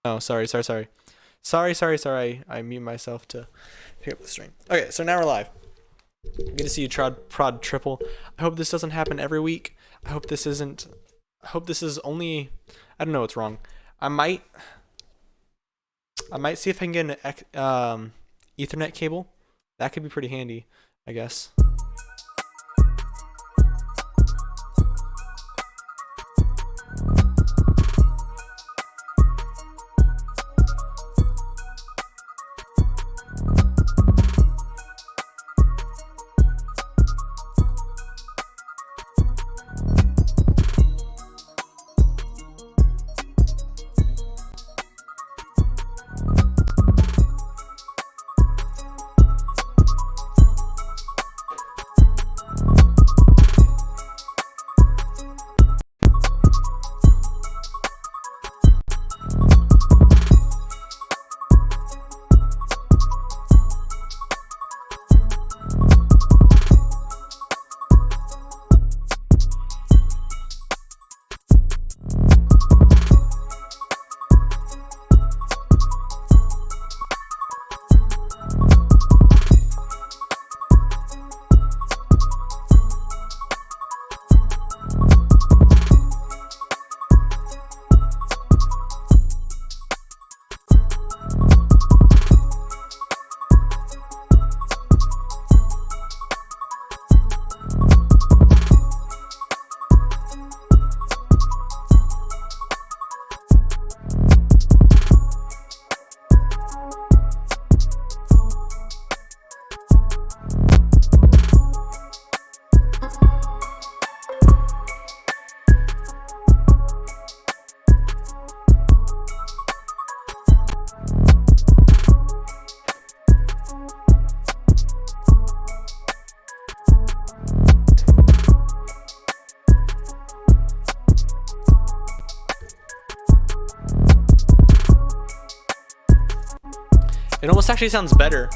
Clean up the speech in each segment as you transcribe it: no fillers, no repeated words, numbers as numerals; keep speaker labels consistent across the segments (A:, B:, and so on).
A: Oh, sorry. I mute myself to pick up the string. Okay, so now we're live. Good to see you, Prod Triple. I hope this doesn't happen every week. I hope this is only. I don't know what's wrong. I might see if I can get an Ethernet cable. That could be pretty handy, I guess. It almost actually sounds better.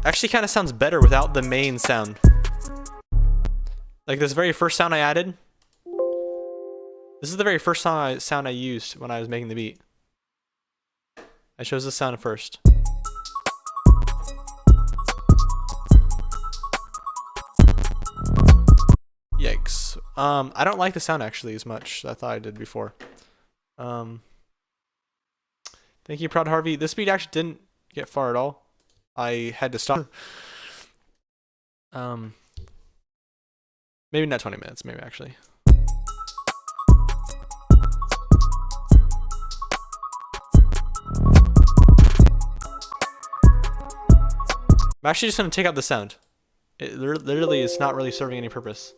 A: Actually kind of sounds better without the main sound. Like this very first sound I added. This is the very first sound I used when I was making the beat. I chose this sound first. Yikes. I don't like the sound actually as much as I thought I did before. Thank you, Proud Harvey. This beat actually didn't get far at all. I had to stop. Maybe not 20 minutes, maybe actually. I'm actually just gonna take out the sound. It literally is not really serving any purpose.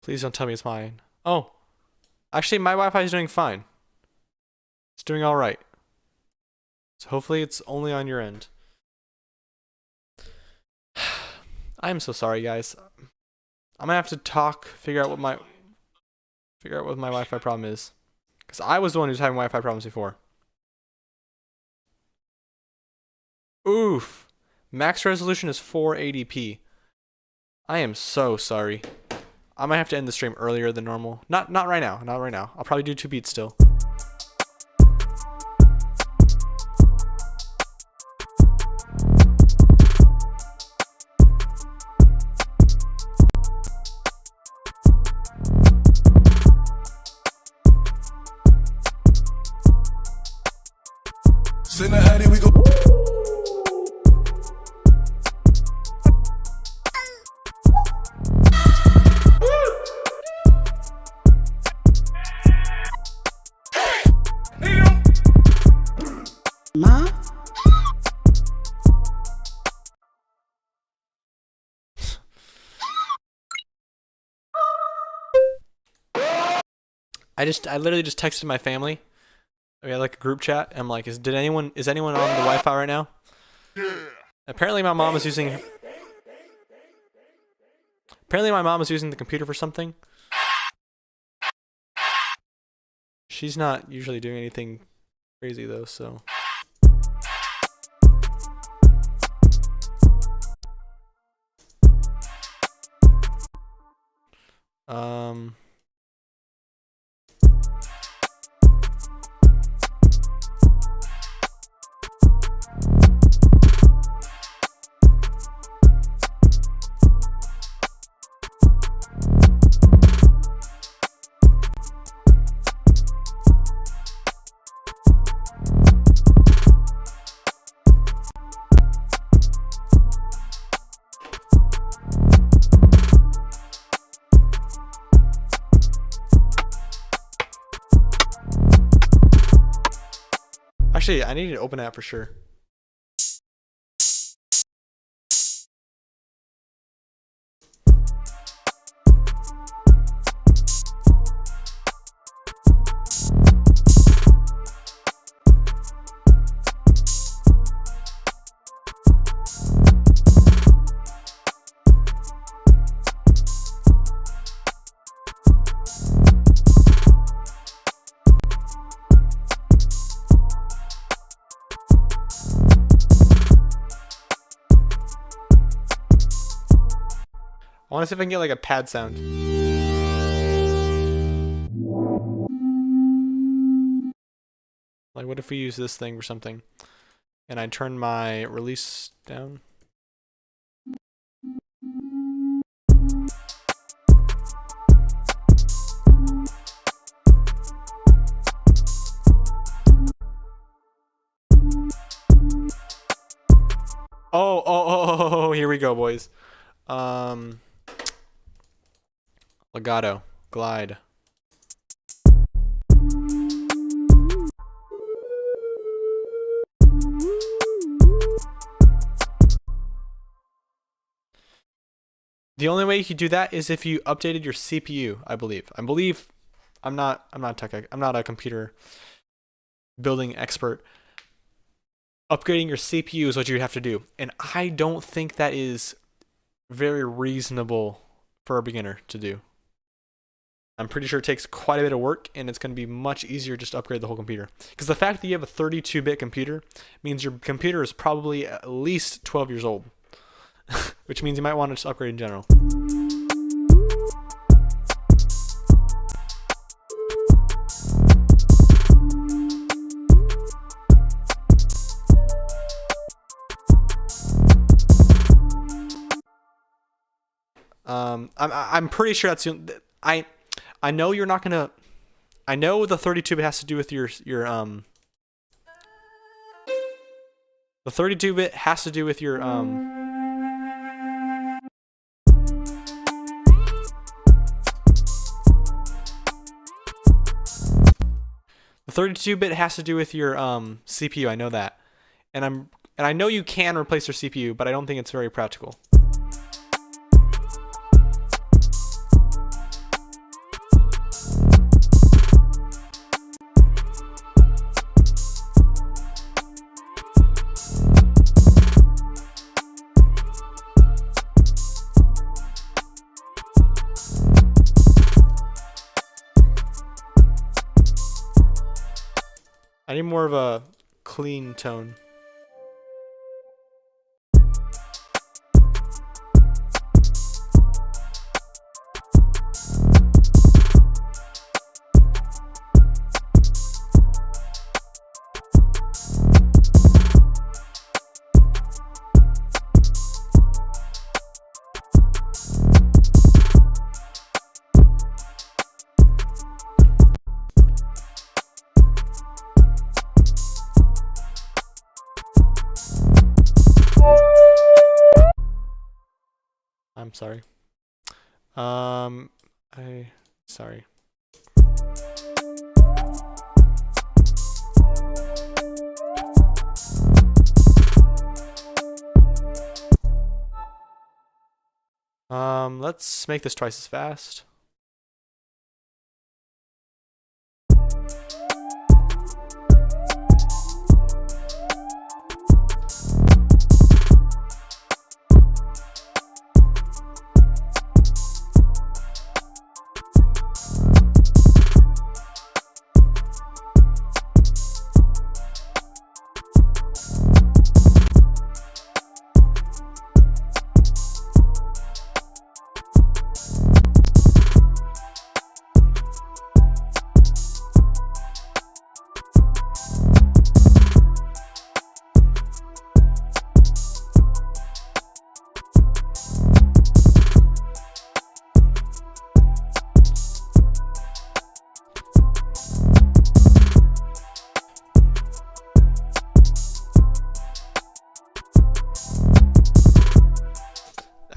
A: Please don't tell me it's mine. Oh, actually my Wi-Fi is doing fine. It's doing all right. So hopefully it's only on your end. I am so sorry, guys. I'm gonna have to figure out what my Wi-Fi problem is, because I was the one who's having Wi-Fi problems before. Oof. Max resolution is 480p. I am so sorry. I might have to end the stream earlier than normal. Not right now. Not right now. I'll probably do 2 beats still.
B: Send the Addy, we go.
C: Ma?
A: I literally just texted my family. We had like a group chat. I'm like, is anyone on the Wi-Fi right now? Yeah. Apparently my mom is using the computer for something. She's not usually doing anything crazy though, so. Actually, I need to open that for sure. I want to see if I can get like a pad sound. Like what if we use this thing for something? And I turn my release down. Oh, here we go, boys. Legato, glide. The only way you could do that is if you updated your CPU, I believe. I'm not a computer building expert. Upgrading your CPU is what you have to do. And I don't think that is very reasonable for a beginner to do. I'm pretty sure it takes quite a bit of work, and it's going to be much easier just to upgrade the whole computer. Because the fact that you have a 32-bit computer means your computer is probably at least 12 years old. Which means you might want to just upgrade in general. I'm pretty sure that's I know you're not gonna. I know the 32-bit has to do with your the 32-bit has to do with your the 32-bit has to do with your CPU. I know that, and I know you can replace your CPU, but I don't think it's very practical. I need more of a clean tone. sorry. Sorry. Let's make this twice as fast.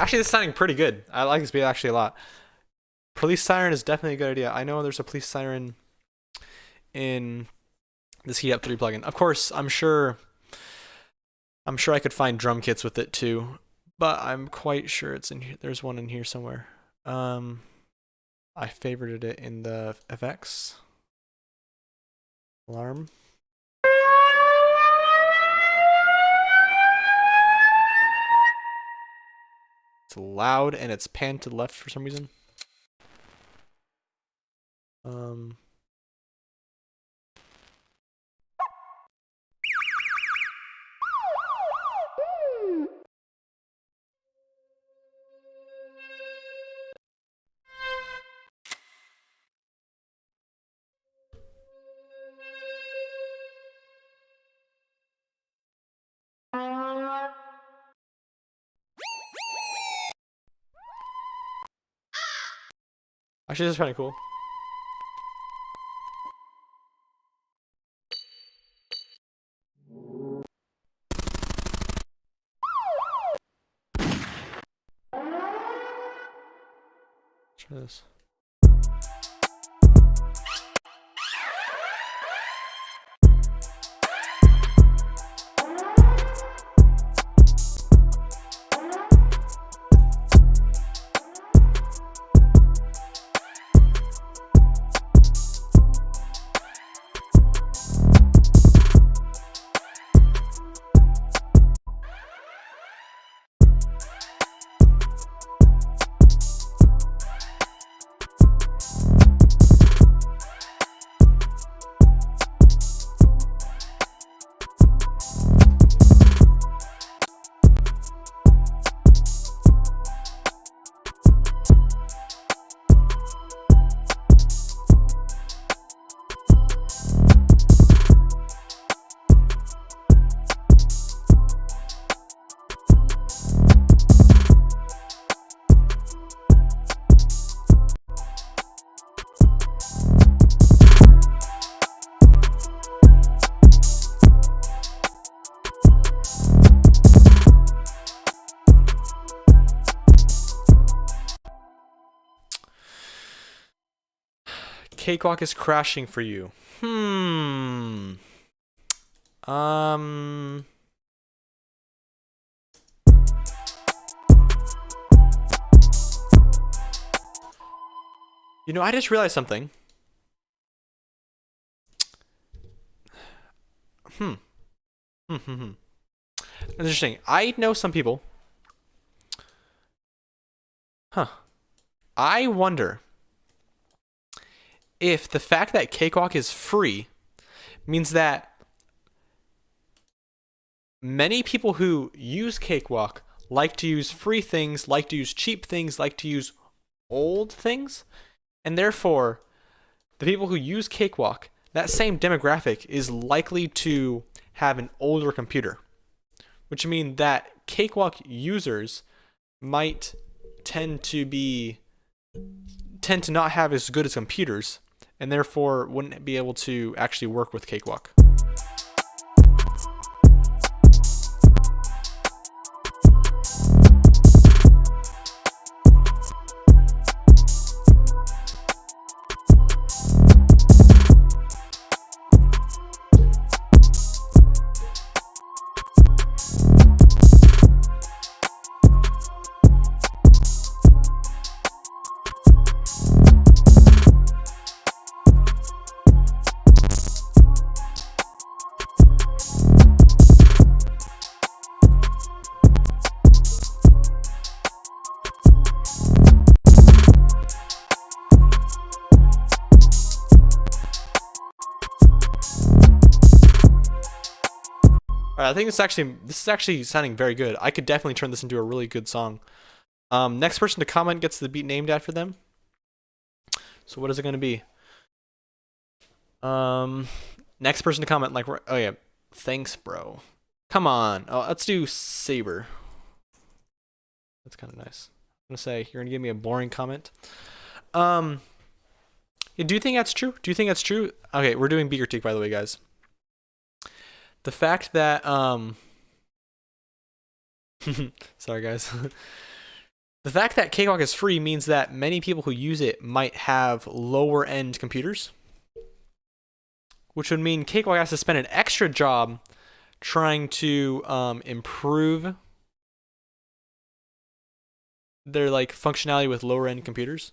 A: Actually, this is sounding pretty good. I like this beat actually a lot. Police siren is definitely a good idea. I know there's a police siren in this Heat Up 3 plugin. Of course, I'm sure I could find drum kits with it too, but I'm quite sure it's in here. There's one in here somewhere. I favorited it in the FX. Alarm. It's loud and it's panned to the left for some reason. Actually, this is kind of cool. Try this. Cakewalk is crashing for you. You know, I just realized something. That's interesting. I know some people. I wonder if the fact that Cakewalk is free means that many people who use Cakewalk like to use free things, like to use cheap things, like to use old things, and therefore the people who use Cakewalk, that same demographic is likely to have an older computer, which means that Cakewalk users might tend to not have as good as computers, and therefore wouldn't be able to actually work with Cakewalk. Alright, I think this is actually sounding very good. I could definitely turn this into a really good song. Next person to comment gets the beat named after them. So what is it gonna be? Next person to comment, like, oh yeah, thanks, bro. Come on. Oh, let's do Saber. That's kind of nice. I'm gonna say you're gonna give me a boring comment. Yeah, do you think that's true? Do you think that's true? Okay, we're doing Beaker Teak, by the way, guys. The fact that sorry guys. The fact that Cakewalk is free means that many people who use it might have lower end computers, which would mean Cakewalk has to spend an extra job trying to improve their like functionality with lower end computers.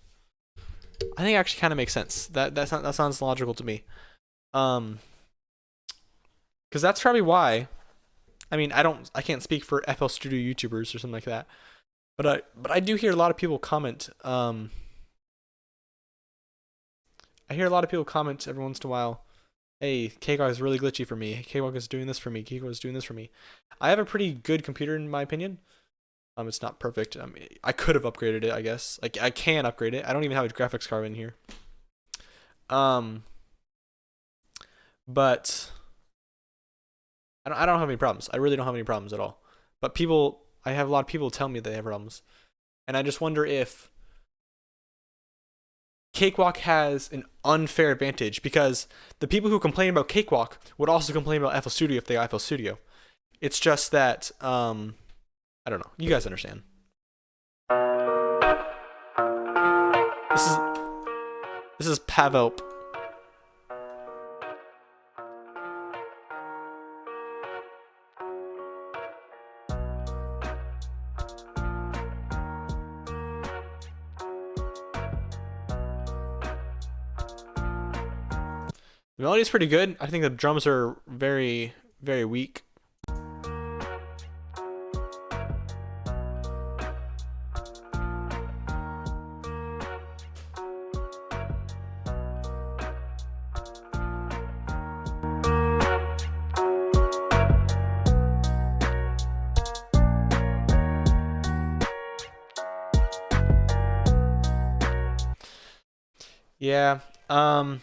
A: I think it actually kind of makes sense. That sounds logical to me. Because that's probably why. I mean, I can't speak for FL Studio YouTubers or something like that, but I do hear a lot of people comment. I hear a lot of people comment every once in a while. Hey, Cakewalk is really glitchy for me. Cakewalk is doing this for me. Cakewalk is doing this for me. I have a pretty good computer in my opinion. It's not perfect. I mean, I could have upgraded it, I guess. Like, I can upgrade it. I don't even have a graphics card in here. But I don't have any problems. I really don't have any problems at all. But I have a lot of people tell me they have problems. And I just wonder if Cakewalk has an unfair advantage, because the people who complain about Cakewalk would also complain about FL Studio if they got FL Studio. It's just that, I don't know. You guys understand. This is Pavel. The melody is pretty good. I think the drums are very, very weak. Yeah, I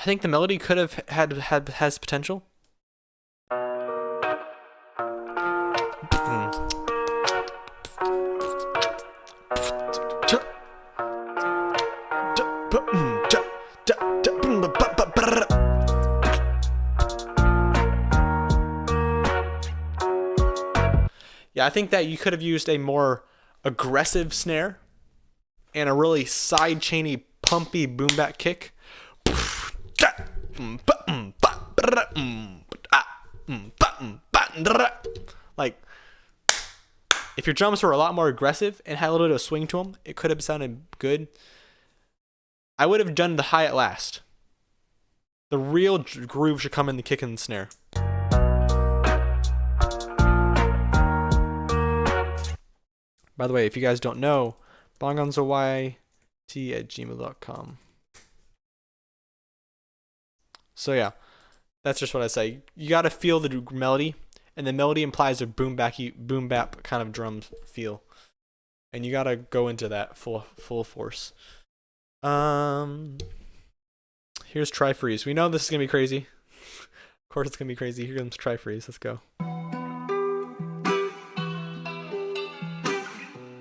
A: think the melody could have has potential. Yeah, I think that you could have used a more aggressive snare and a really side chainy, pumpy boom bap kick. Like, if your drums were a lot more aggressive and had a little bit of swing to them, it could have sounded good. I would have done the hi at last. The real groove should come in the kick and the snare. By the way, if you guys don't know, bongonzoyt@gmail.com. So yeah, that's just what I say. You gotta feel the melody, and the melody implies a boom bap kind of drum feel, and you gotta go into that full force. Here's Try Freeze. We know this is gonna be crazy. Of course it's gonna be crazy. Here comes Try Freeze. Let's go.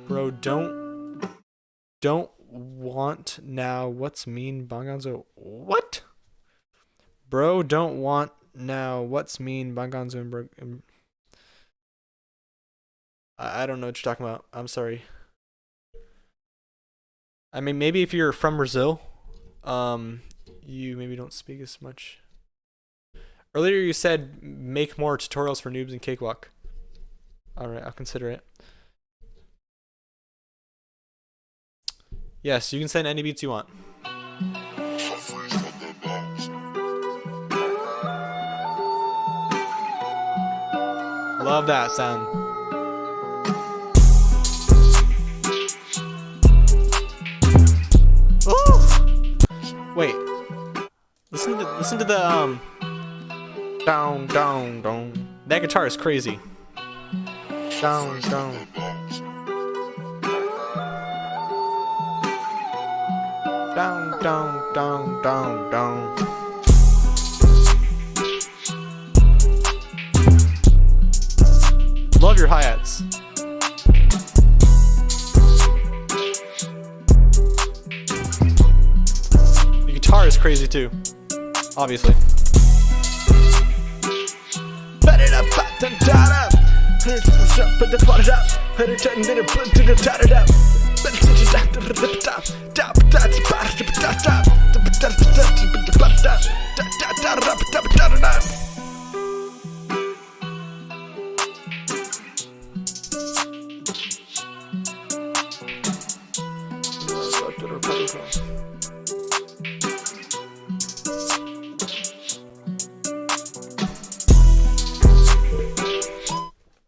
A: Bro, don't want now. What's mean, Bongonzo? What? Bro, don't want now. What's mean, Bongonzo and I don't know what you're talking about. I'm sorry. I mean, maybe if you're from Brazil, you maybe don't speak as much. Earlier you said make more tutorials for noobs in Cakewalk. Alright, I'll consider it. Yes, you can send any beats you want. Love that sound. Ooh! Wait. Listen to the Down, down, down. That guitar is crazy. Down, down. Down, down, down, down, down. Love your hi-hats. The guitar is crazy too, obviously.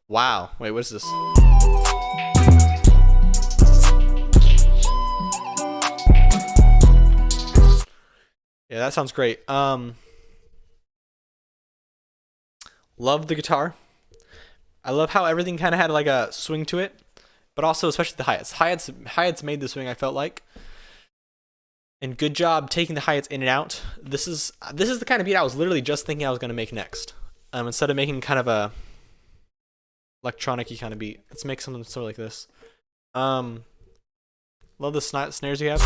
A: Wow. Wait, what is this? Yeah, that sounds great. Love the guitar. I love how everything kind of had like a swing to it, but also especially the hi-hats. Hi-hats made the swing, I felt like. And good job taking the hi-hats in and out. This is the kind of beat I was literally just thinking I was going to make next. Instead of making kind of a electronic-y kind of beat, let's make something sort of like this. Love the snares you have.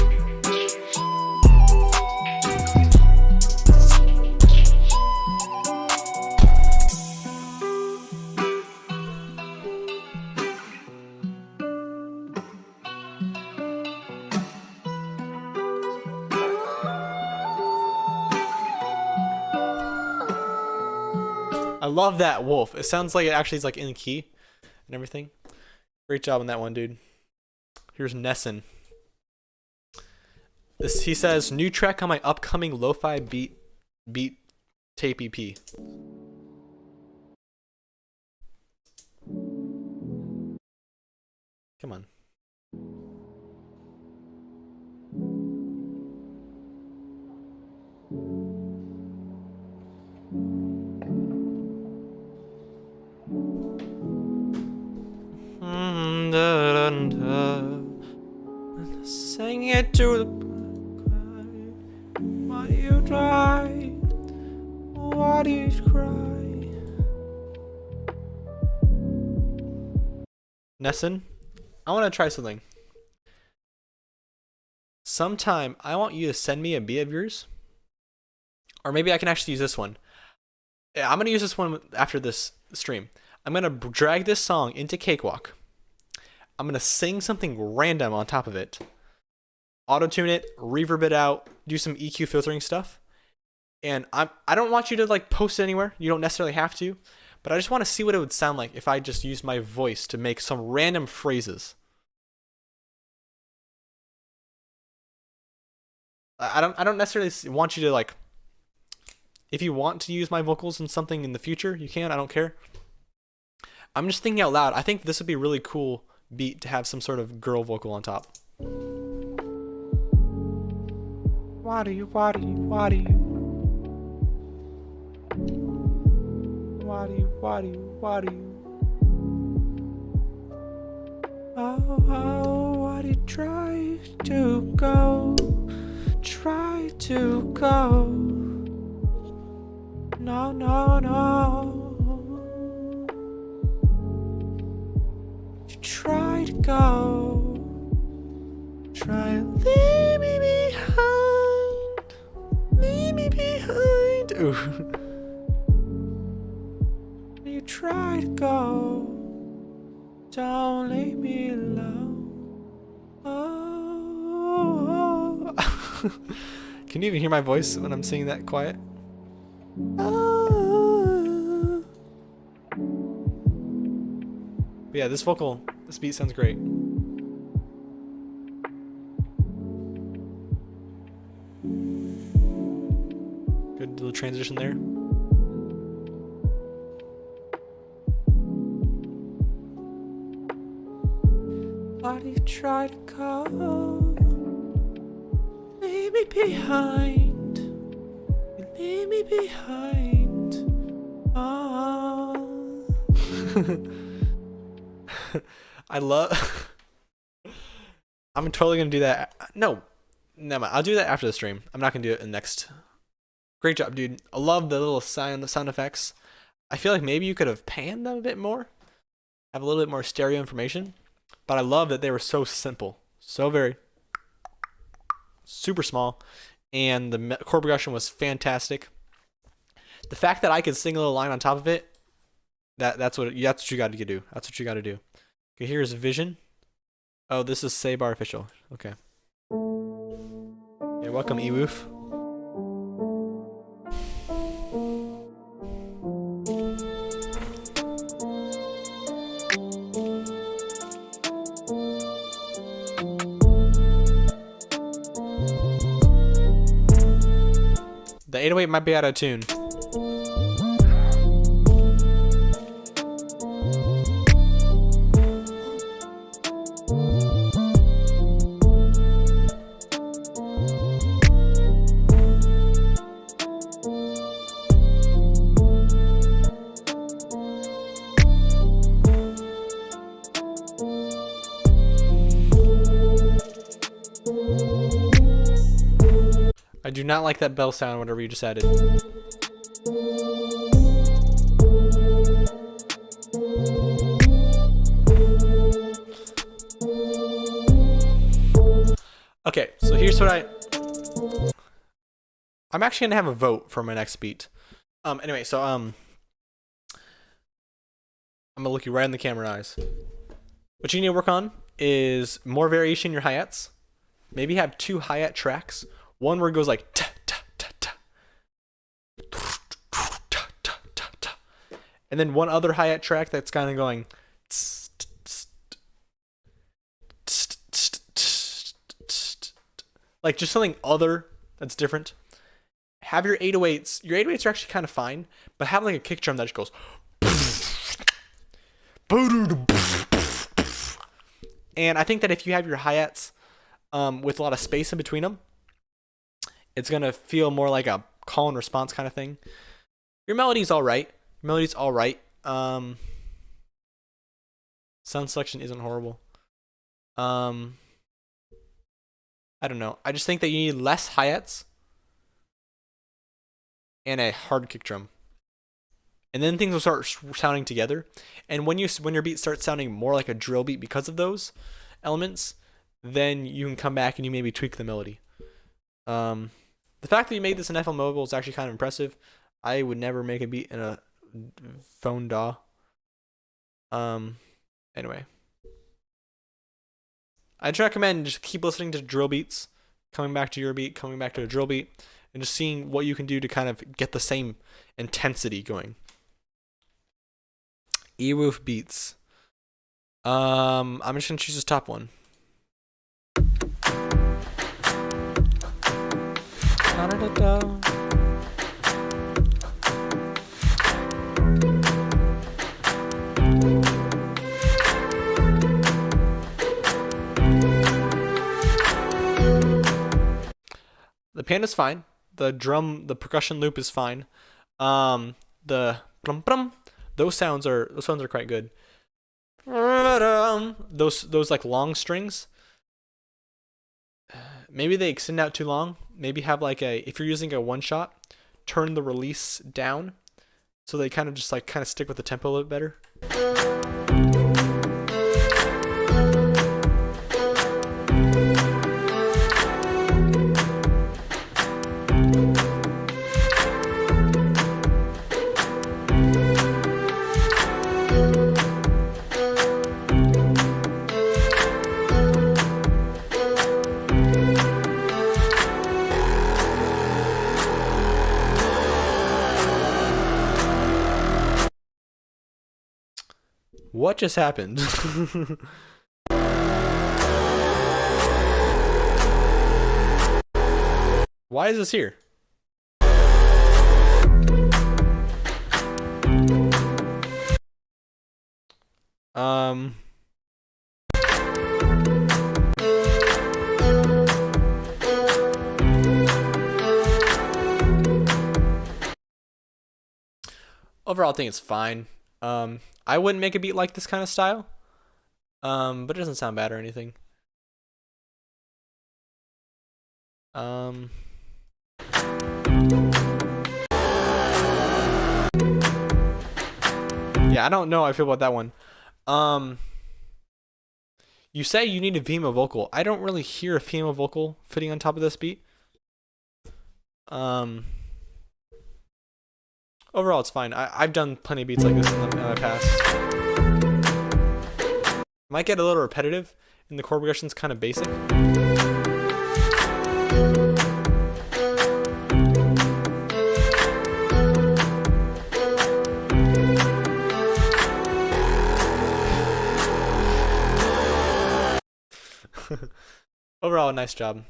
A: I love that wolf. It sounds like it actually is like in key and everything. Great job on that one, dude. Here's Nesson. He says, new track on my upcoming lo-fi beat tape EP. Come on. Sing it to the cry. Why do you try? Why do you cry? Nesson, I want to try something. Sometime I want you to send me a beat of yours, or maybe I can actually use this one. I'm gonna use this one after this stream. I'm gonna drag this song into Cakewalk. I'm gonna sing something random on top of it, auto-tune it, reverb it out, do some EQ filtering stuff, and I don't want you to like post it anywhere. You don't necessarily have to, but I just want to see what it would sound like if I just used my voice to make some random phrases. I don't necessarily want you to like. If you want to use my vocals in something in the future, you can. I don't care. I'm just thinking out loud. I think this would be a really cool beat to have some sort of girl vocal on top. Why do you? Why do you? Why do you? Why do you? Why do you? Why do you? Oh, why do you try to go? Try to go. No, no, no. You try to go. Try and leave me behind. Leave me behind. Ooh. You try to go. Don't leave me alone. Oh. Can you even hear my voice when I'm singing that quiet? But yeah, this beat sounds great. Good little transition there. Why do you try to go? Leave me behind. You leave me behind. I love. I'm totally gonna do that. No, never mind. I'll do that after the stream. I'm not gonna do it in the next. Great job, dude. I love the little sound effects. I feel like maybe you could have panned them a bit more, have a little bit more stereo information. But I love that they were so simple, so very super small, and the chord progression was fantastic. The fact that I could sing a little line on top of it, that's what you got to do. That's what you got to do. Okay, here's Vision. Oh, this is Sabar official. Okay. Yeah, welcome, Ewoof. The 808 might be out of tune. I do not like that bell sound, whatever you just added. Okay, so here's what I'm actually gonna have a vote for my next beat. Anyway, so I'm gonna look you right in the camera eyes. What you need to work on is more variation in your hi-hats. Maybe have 2 hi-hat tracks. One where it goes like ta ta ta ta, and then one other hi-hat track that's kind of going, like just something other that's different. Have your 808s. Your 808s are actually kind of fine, but have like a kick drum that just goes. And I think that if you have your hi-hats with a lot of space in between them, it's going to feel more like a call and response kind of thing. Your melody's all right. Sound selection isn't horrible. I don't know. I just think that you need less hi-hats and a hard kick drum. And then things will start sounding together. And when your beat starts sounding more like a drill beat because of those elements, then you can come back and you maybe tweak the melody. The fact that you made this in FL Mobile is actually kind of impressive. I would never make a beat in a phone DAW. Anyway. I'd recommend just keep listening to drill beats, coming back to your beat, coming back to a drill beat, and just seeing what you can do to kind of get the same intensity going. Ewoof beats. I'm just gonna choose this top one. The piano's fine. The percussion loop is fine. The brum brum, those sounds are quite good. Those like long strings, maybe they extend out too long. Maybe have like if you're using a one shot, turn the release down so they kind of stick with the tempo a little bit better. What just happened? Why is this here? Overall, I think it's fine. I wouldn't make a beat like this kind of style. But it doesn't sound bad or anything. Yeah, I don't know how I feel about that one. You say you need a female vocal. I don't really hear a female vocal fitting on top of this beat. Overall, it's fine. I've done plenty of beats like this in the past. Might get a little repetitive, and the chord progression's kind of basic. Overall, nice job.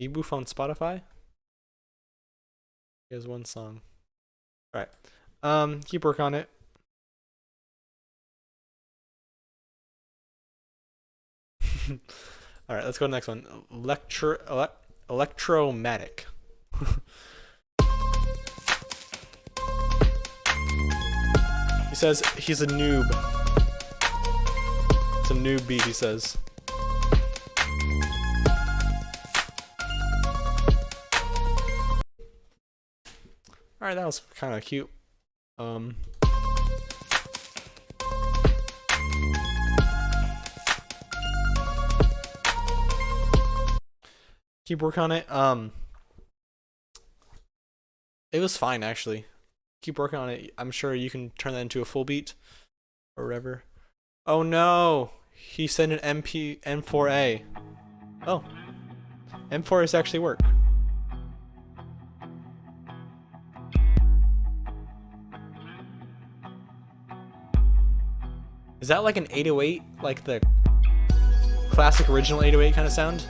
A: Eboof on Spotify. He has one song. All right. Keep working on it. All right, let's go to the next one. Electromatic. He says he's a noob. It's a noob beat, he says. Alright, that was kind of cute. Keep working on it. It was fine, actually. Keep working on it. I'm sure you can turn that into a full beat or whatever. Oh no, he sent an M4A. Oh, M4As actually work. Is that like an 808, like the classic original 808 kind of sound?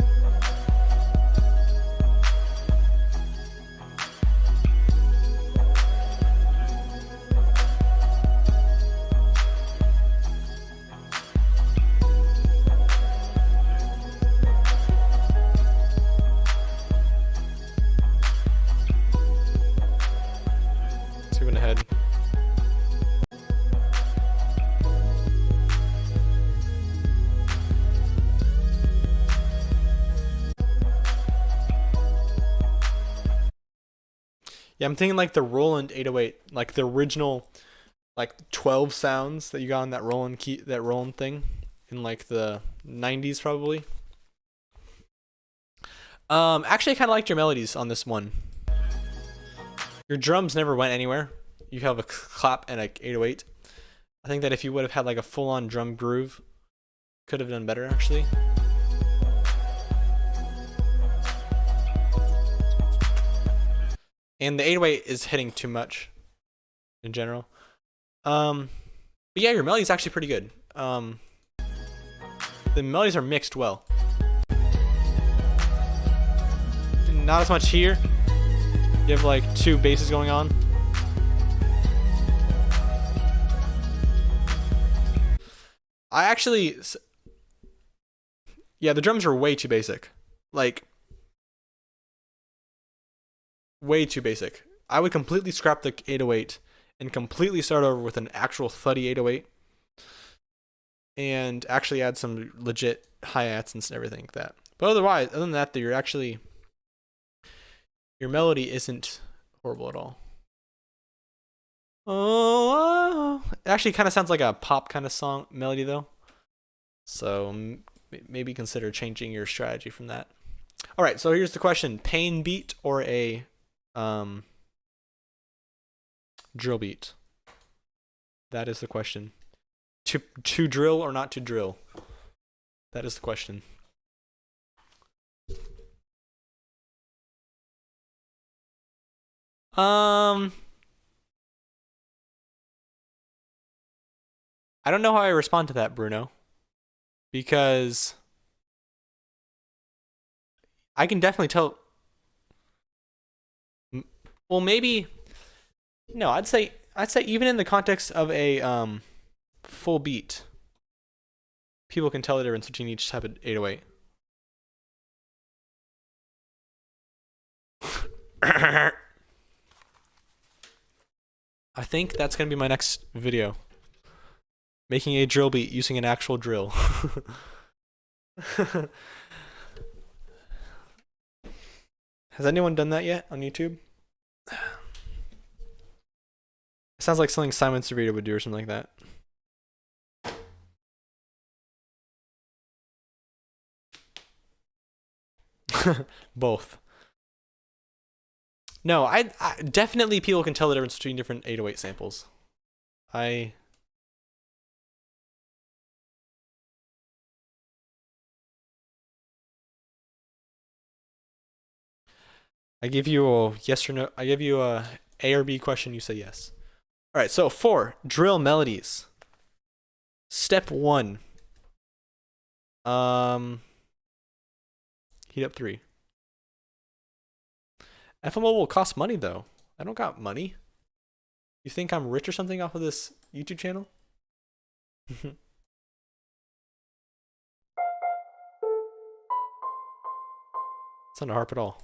A: Moving ahead. Yeah, I'm thinking like the Roland 808, like the original, like 12 sounds that you got on that Roland key, that Roland thing, in like the 90s probably. Actually, I kind of liked your melodies on this one. Your drums never went anywhere. You have a clap and a 808. I think that if you would have had like a full-on drum groove, could have done better actually. And the 808 is hitting too much in general. But yeah, your melody's actually pretty good. The melodies are mixed well. Not as much here. You have like two basses going on. I actually, yeah, the drums are way too basic. Like, way too basic. I would completely scrap the 808 and completely start over with an actual thuddy 808 and actually add some legit hi-hats and everything like that. But otherwise, other than that, you're actually, your melody isn't horrible at all. Oh, it actually kind of sounds like a pop kind of song melody though. So maybe consider changing your strategy from that. All right, so here's the question: pain beat or a drill beat? That is the question. To drill or not to drill? That is the question. I don't know how I respond to that, Bruno, because I can definitely tell. Well, maybe no. I'd say even in the context of a full beat, people can tell the difference between each type of 808. I think that's gonna be my next video. Making a drill beat using an actual drill. Has anyone done that yet on YouTube? It sounds like something Simon Servita would do or something like that. Both. No, I definitely people can tell the difference between different 808 samples. I give you a yes or no. I give you a or B question. You say yes. All right. So 4 drill melodies. Step 1. Heat up 3. FMO will cost money though. I don't got money. You think I'm rich or something off of this YouTube channel? It's not a harp at all.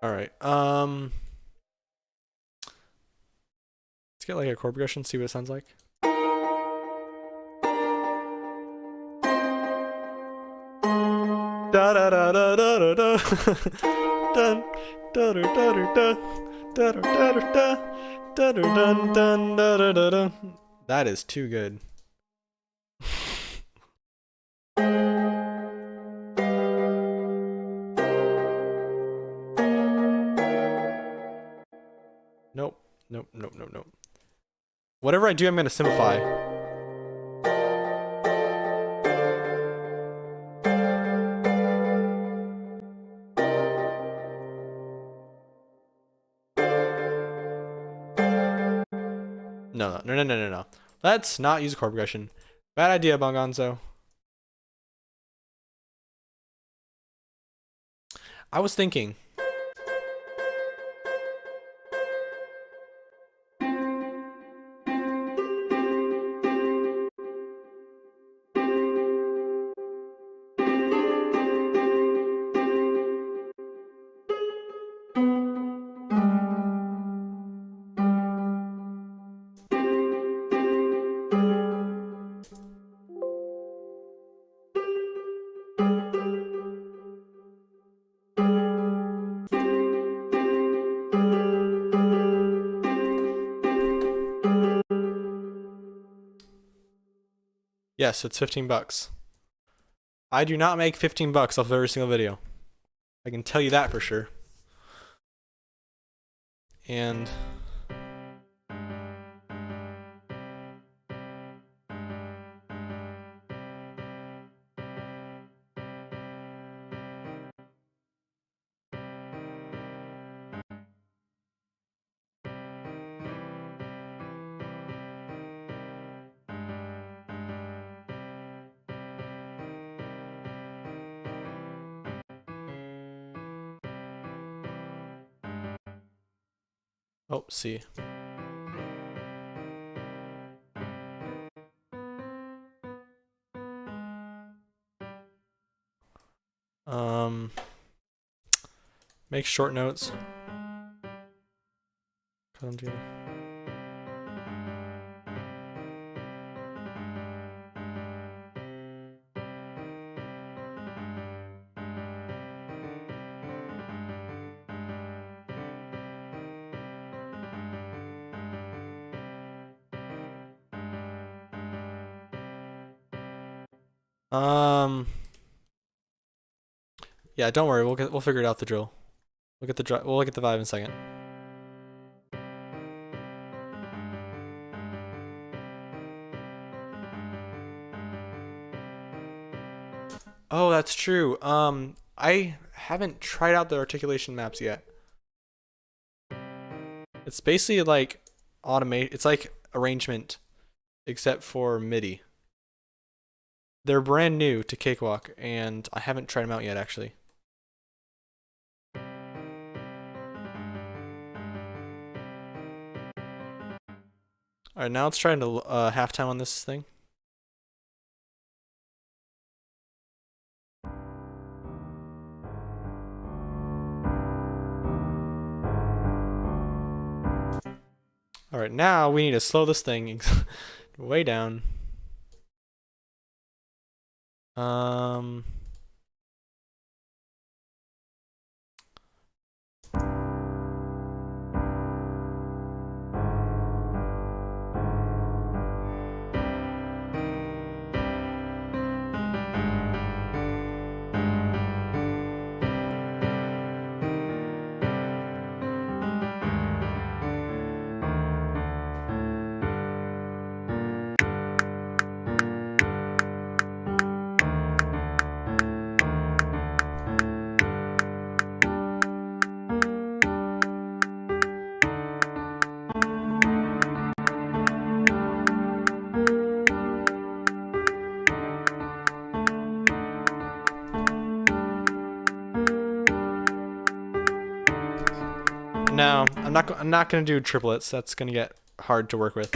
A: All right. Let's get like a chord progression, see what it sounds like. Da da da da da da da. Dun da da da da da da da da dun dun da da da da. That is too good. Nope. Nope. Nope. Nope. Nope. Whatever I do, I'm gonna simplify. No. Let's not use a chord progression. Bad idea, Bongonzo. I was thinking. Yes, it's $15. I do not make $15 off of every single video. I can tell you that for sure. And oh, C. Make short notes. Cut them together. Yeah, don't worry. We'll figure it out the drill. We'll get the vibe in a second. Oh, that's true. I haven't tried out the articulation maps yet. It's basically like automate. It's like arrangement, except for MIDI. They're brand new to Cakewalk, and I haven't tried them out yet, actually. Alright, now let's try to halftime on this thing. Alright, now we need to slow this thing way down. No, I'm not gonna do triplets. That's gonna get hard to work with.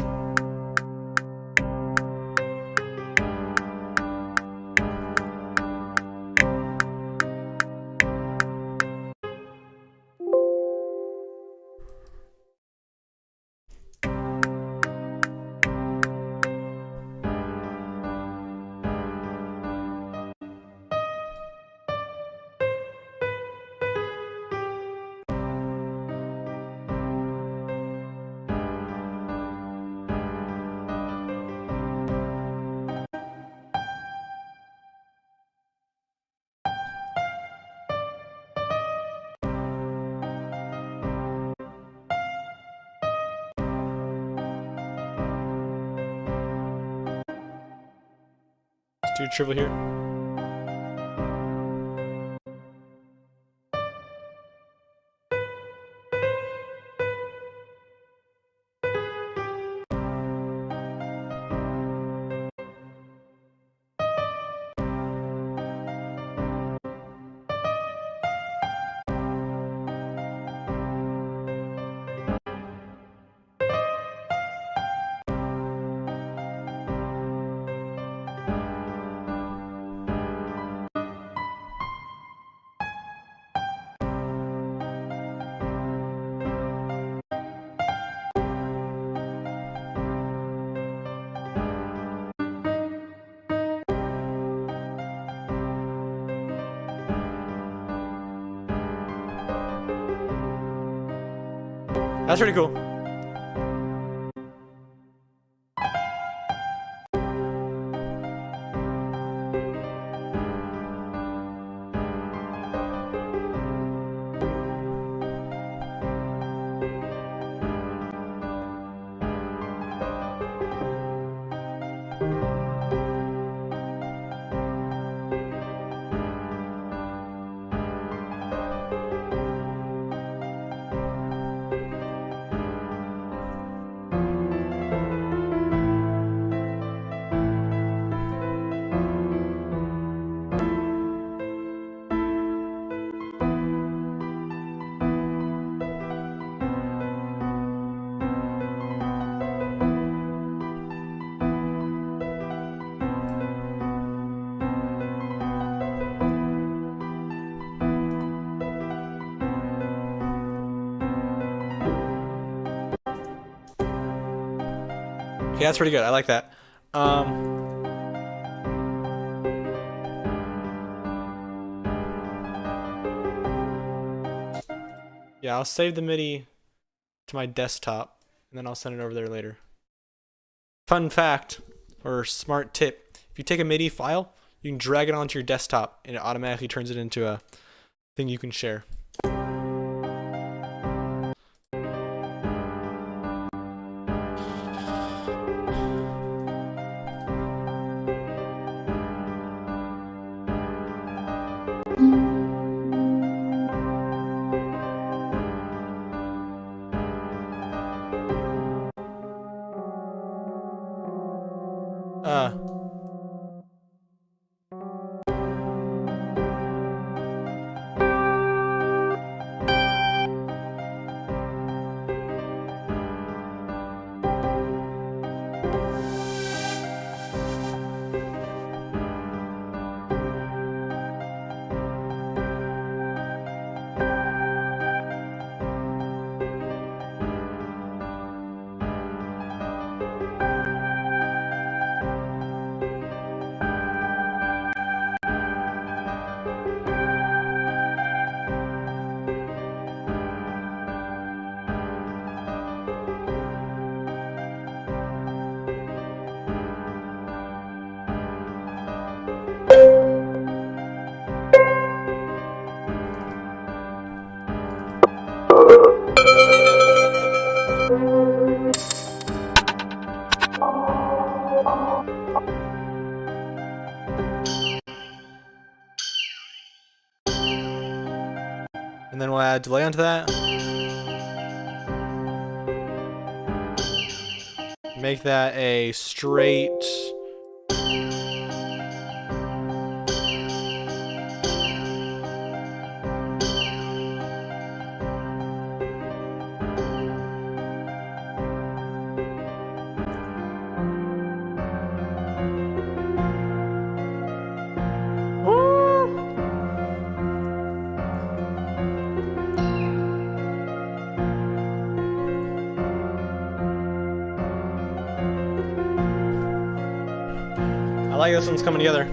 A: Let's do triple here. That's pretty cool. Yeah, that's pretty good. I like that. Yeah, I'll save the MIDI to my desktop, and then I'll send it over there later. Fun fact, or smart tip, if you take a MIDI file, you can drag it onto your desktop, and it automatically turns it into a thing you can share. And then we'll add delay onto that. Make that a straight. I like this one's coming together.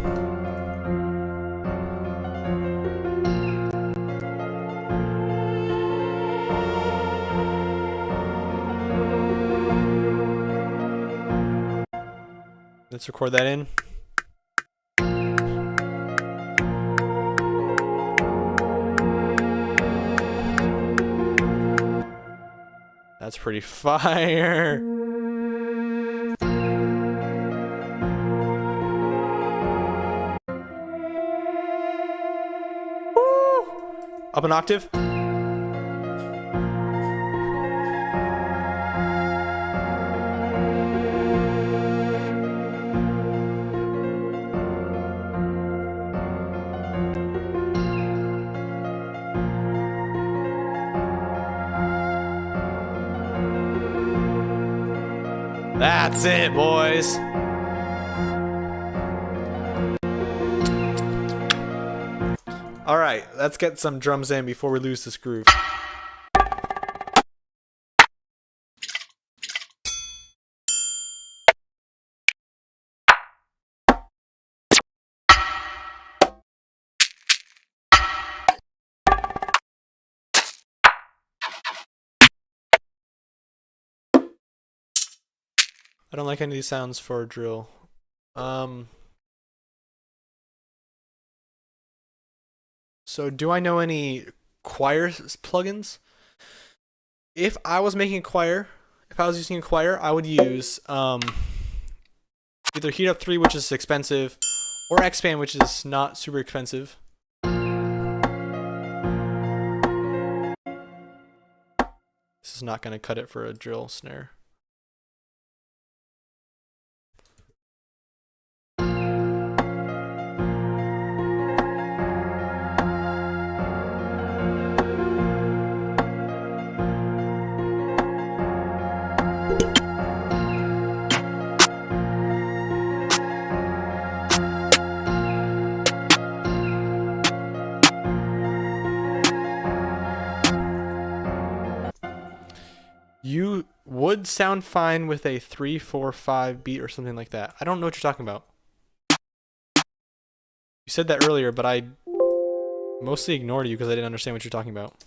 A: Let's record that in. That's pretty fire. Up an octave. That's it, boys. All right, let's get some drums in before we lose this groove. I don't like any of these sounds for a drill. So do I know any choir plugins? If I was making a choir, if I was using a choir, I would use either Heat Up 3, which is expensive, or Expand, which is not super expensive. This is not going to cut it for a drill snare. You would sound fine with a 3-4-5 beat or something like that. I don't know what you're talking about. You said that earlier, but I mostly ignored you because I didn't understand what you're talking about.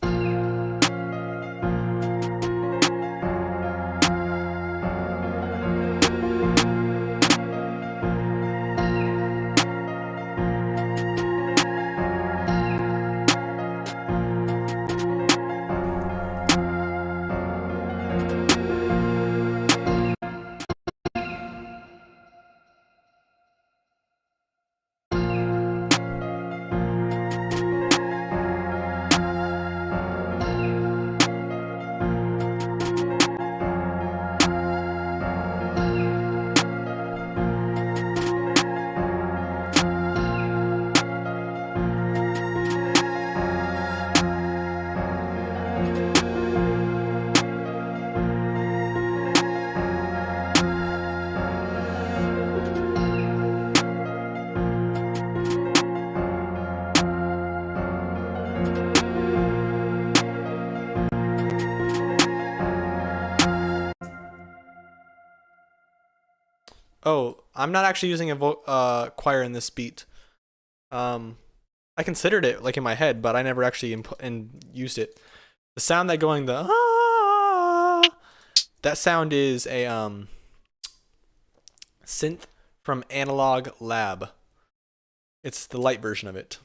A: Oh, I'm not actually using a choir in this beat. I considered it like in my head, but I never actually used it. The sound that going the that sound is a synth from Analog Lab. It's the light version of it.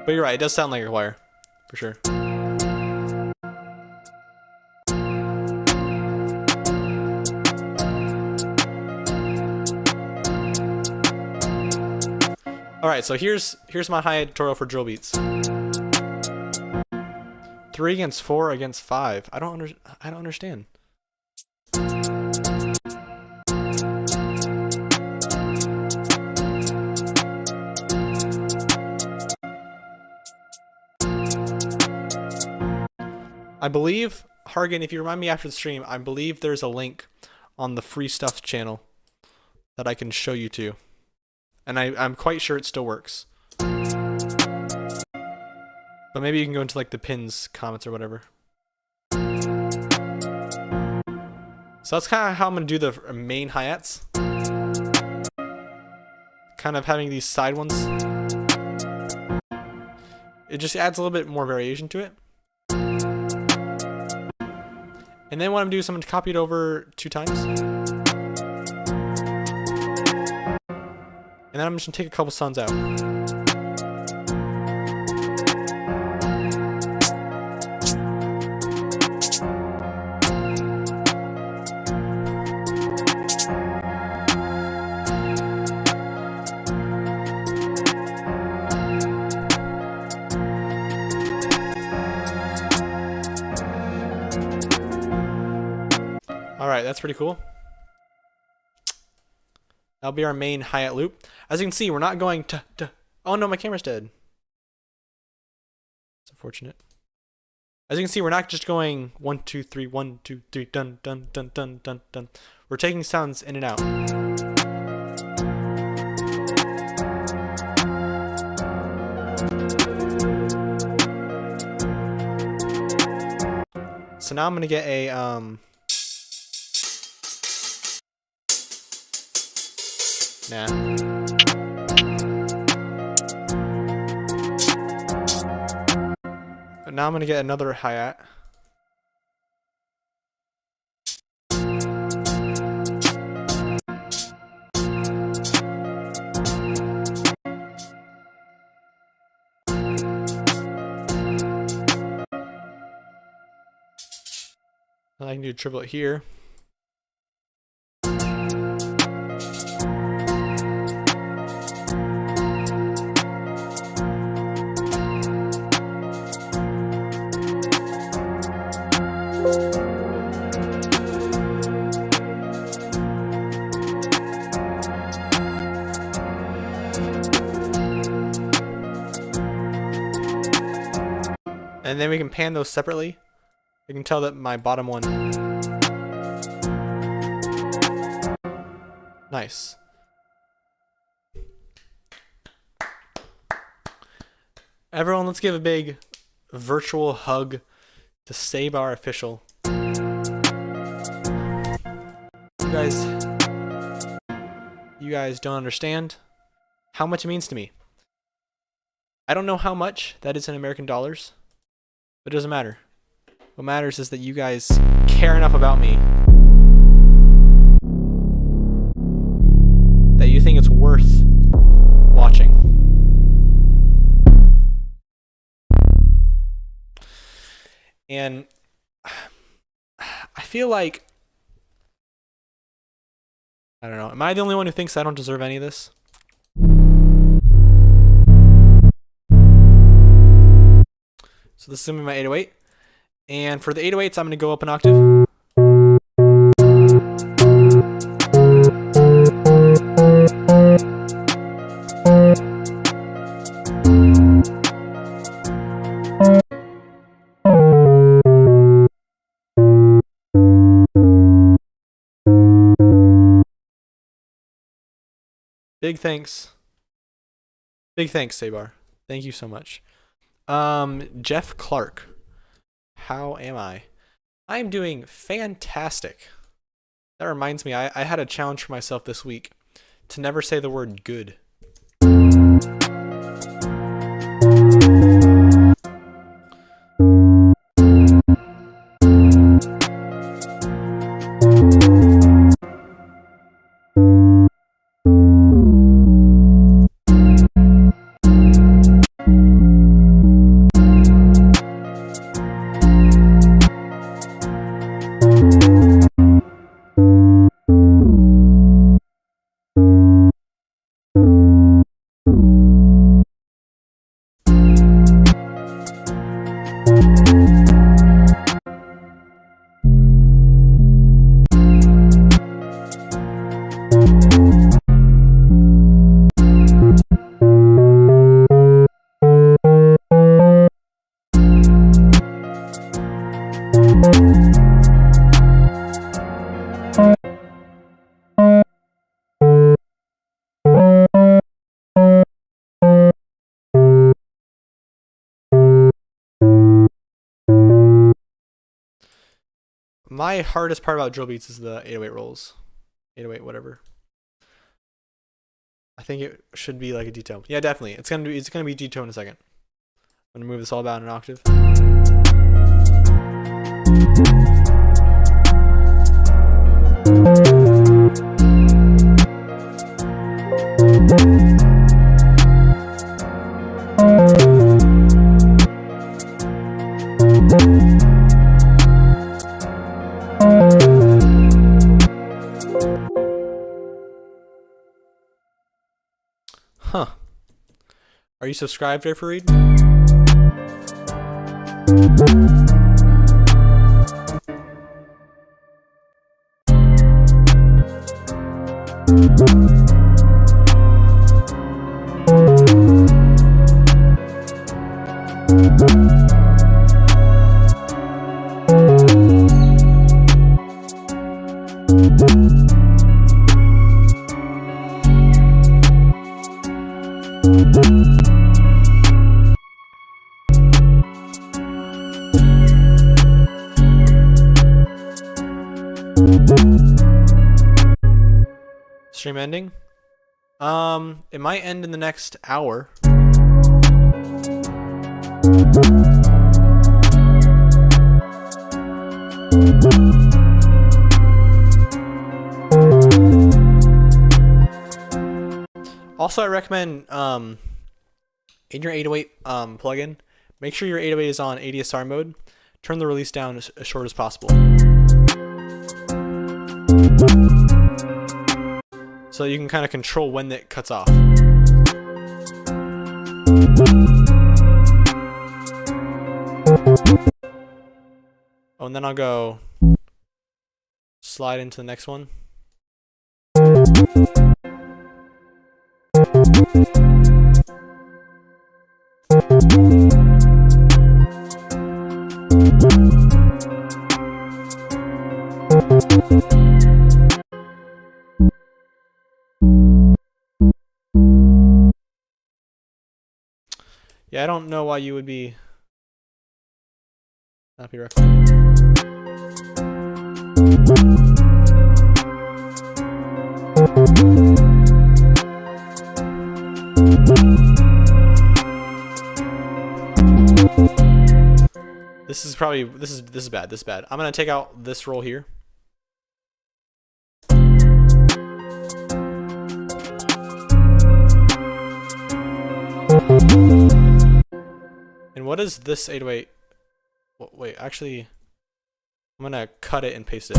A: But you're right, it does sound like a choir, for sure. Alright, so here's my hi-hat tutorial for drill beats. 3 against 4 against 5. I don't understand. I believe, Hargan, if you remind me after the stream, I believe there's a link on the Free Stuff channel that I can show you to. And I'm quite sure it still works. But maybe you can go into like the pins comments or whatever. So that's kind of how I'm going to do the main hi-hats. Kind of having these side ones. It just adds a little bit more variation to it. And then what I'm doing is I'm going to copy it over 2 times. And then I'm just going to take a couple sounds out. Alright, that's pretty cool. That'll be our main hi-hat loop. As you can see, we're not going to. Oh no, my camera's dead. It's unfortunate. As you can see, we're not just going 1, 2, 3, 1, 2, 3, dun, dun, dun, dun, dun, dun. We're taking sounds in and out. So now I'm gonna get a Nah. But now I'm gonna get another hi-hat. And I can do a triplet here. And then we can pan those separately. You can tell that my bottom one. Nice. Everyone, let's give a big virtual hug to Save Our Official. You guys don't understand how much it means to me. I don't know how much that is in American dollars. But it doesn't matter. What matters is that you guys care enough about me that you think it's worth watching. And I feel like, I don't know, am I the only one who thinks I don't deserve any of this? So this is going to be my 808. And for the 808s, I'm going to go up an octave. Big thanks. Big thanks, Sabar. Thank you so much. Jeff Clark. How am I? I'm doing fantastic. That reminds me, I had a challenge for myself this week to never say the word good. My hardest part about drill beats is the 808 rolls. 808 whatever. I think it should be like a D-tone. Yeah, definitely. It's gonna be D-tone in a second. I'm gonna move this all down an octave. Huh. Are you subscribed, Ray for Read? Stream ending? It might end in the next hour. Also, I recommend in your 808 plugin, make sure your 808 is on ADSR mode. Turn the release down as short as possible, so you can kind of control when it cuts off. Oh, and then I'll go slide into the next one. Yeah, I don't know why you would be not be recommended. This is probably this is bad. This is bad. I'm gonna take out this roll here. And what is this 808? Wait, actually, I'm gonna cut it and paste it.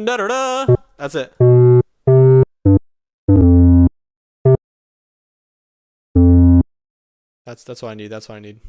A: Da-da-da! That's it. That's what I need. That's what I need.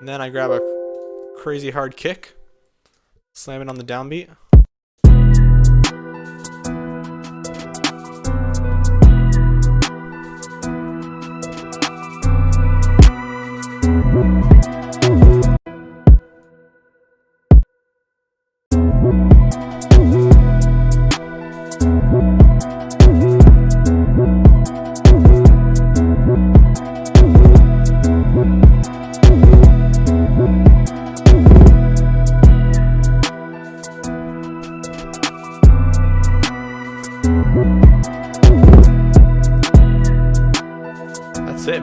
A: And then I grab a crazy hard kick, slam it on the downbeat.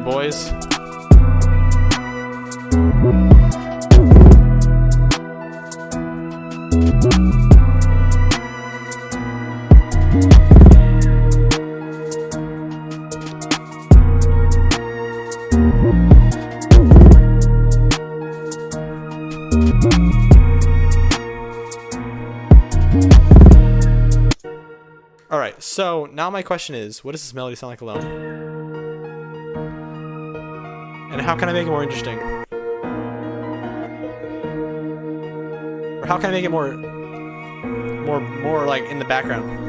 A: boys. Alright, so now my question is, what does this melody sound like alone? And how can I make it more interesting? Or how can I make it more like in the background?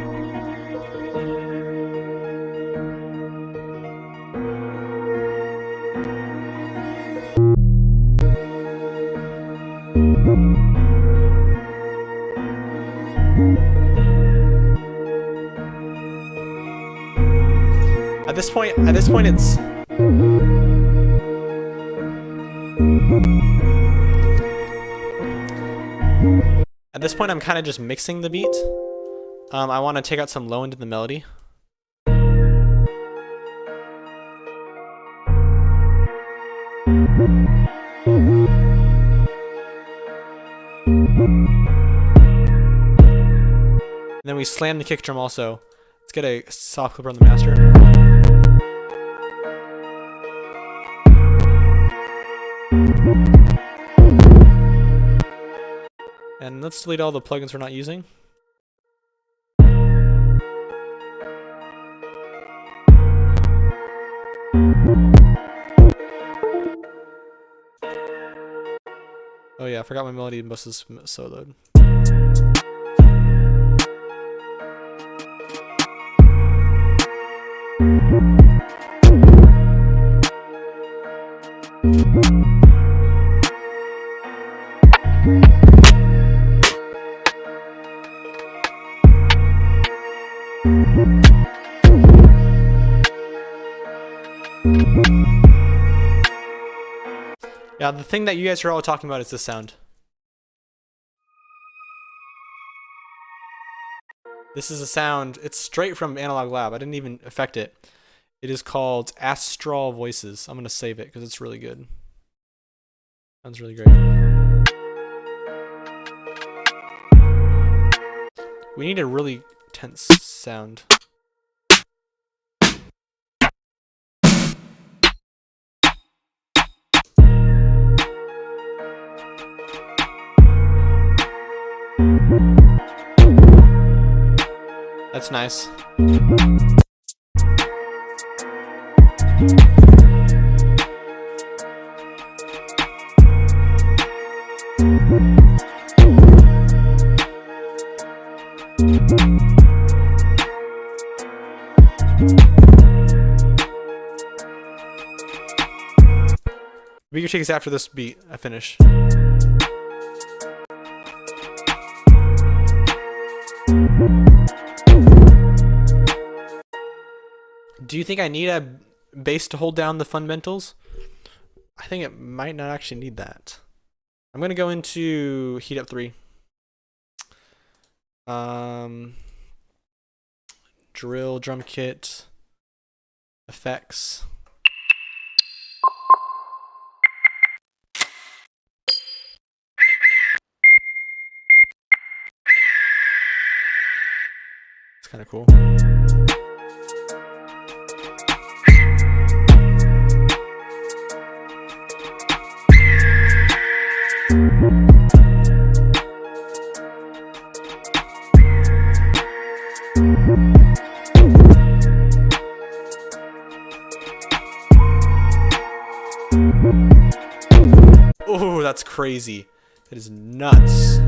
A: At this point it's At this point I'm kind of just mixing the beat. I want to take out some low into the melody. And then we slam the kick drum also. Let's get a soft clip on the master. And let's delete all the plugins we're not using. Oh yeah, I forgot my melody bus is soloed. Yeah, the thing that you guys are all talking about is this sound. This is a sound, it's straight from Analog Lab. I didn't even affect it. It is called Astral Voices. I'm going to save it because it's really good. Sounds really great. We need a really tense sound. That's nice. We can take this after this beat. I finish. Do you think I need a bass to hold down the fundamentals? I think it might not actually need that. I'm gonna go into Heat Up 3. Drill, drum kit, effects. It's kind of cool. Oh, that's crazy. That is nuts.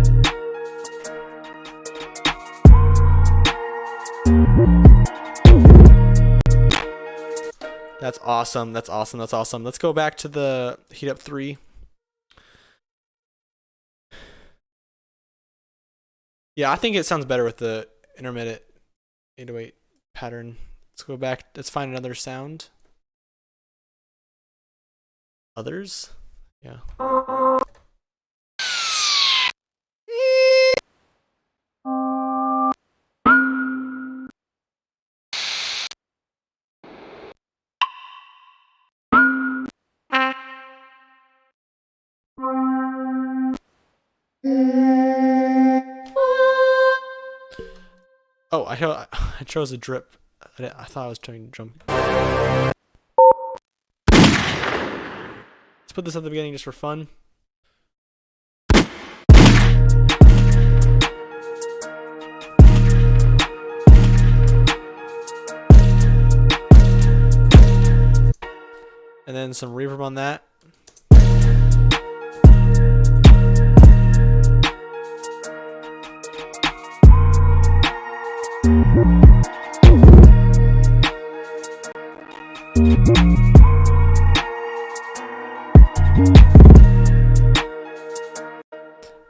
A: That's awesome. That's awesome. That's awesome. Let's go back to the Heat Up 3. Yeah, I think it sounds better with the intermittent 808 pattern. Let's go back. Let's find another sound. Others? Yeah. Oh, I chose a drip. I thought I was trying to jump. Let's put this at the beginning just for fun. And then some reverb on that.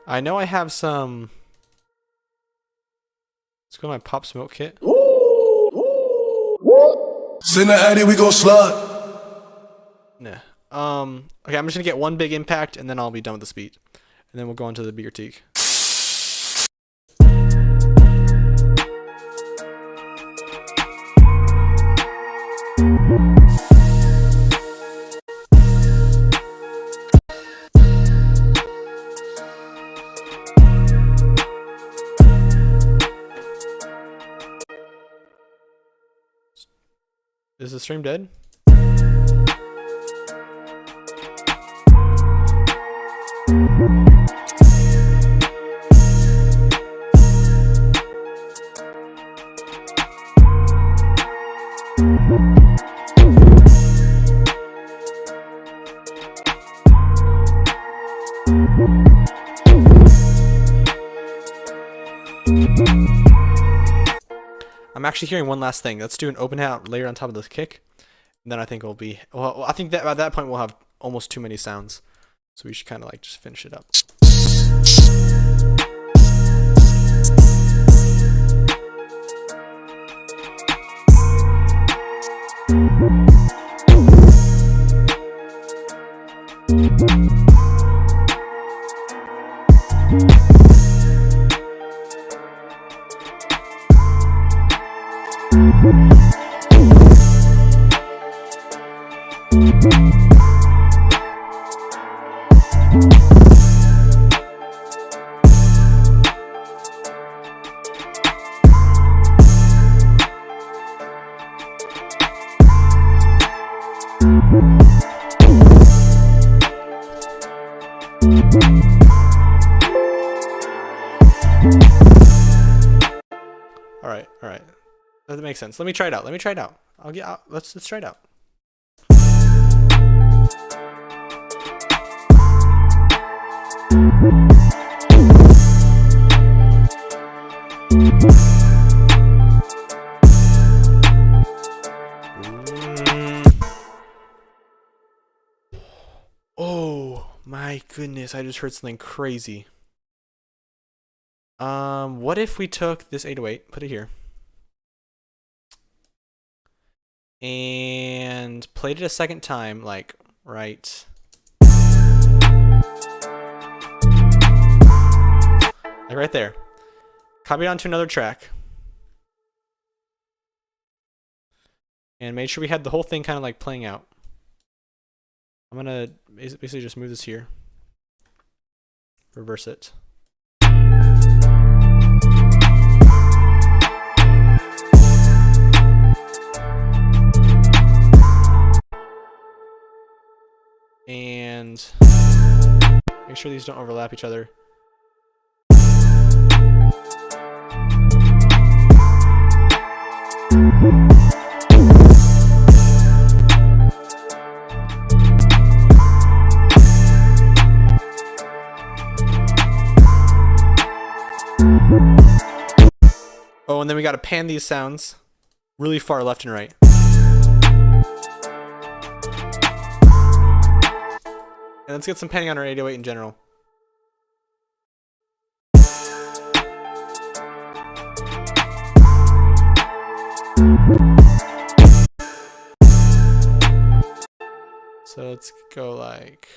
A: I know I have some. Let's go to my Pop Smoke kit.
B: Send the Addy, we go slide.
A: Nah. Okay, I'm just gonna get one big impact and then I'll be done with the speed. And then we'll go on to the bigger teak. Is the stream dead? I'm actually hearing one last thing. Let's do an open hat layer on top of the kick. And then I think we'll be, well, I think that at that point we'll have almost too many sounds. So we should kind of like just finish it up. All right. That makes sense. Let me try it out. I'll get out. Let's try it out. Oh my goodness, I just heard something crazy. What if we took this 808, put it here, and played it a second time, like right there. Copy it onto another track. And made sure we had the whole thing kind of like playing out. I'm gonna basically just move this here. Reverse it. And make sure these don't overlap each other. Oh, and then we got to pan these sounds really far left and right. And let's get some panning on our 808 in general. So let's go like...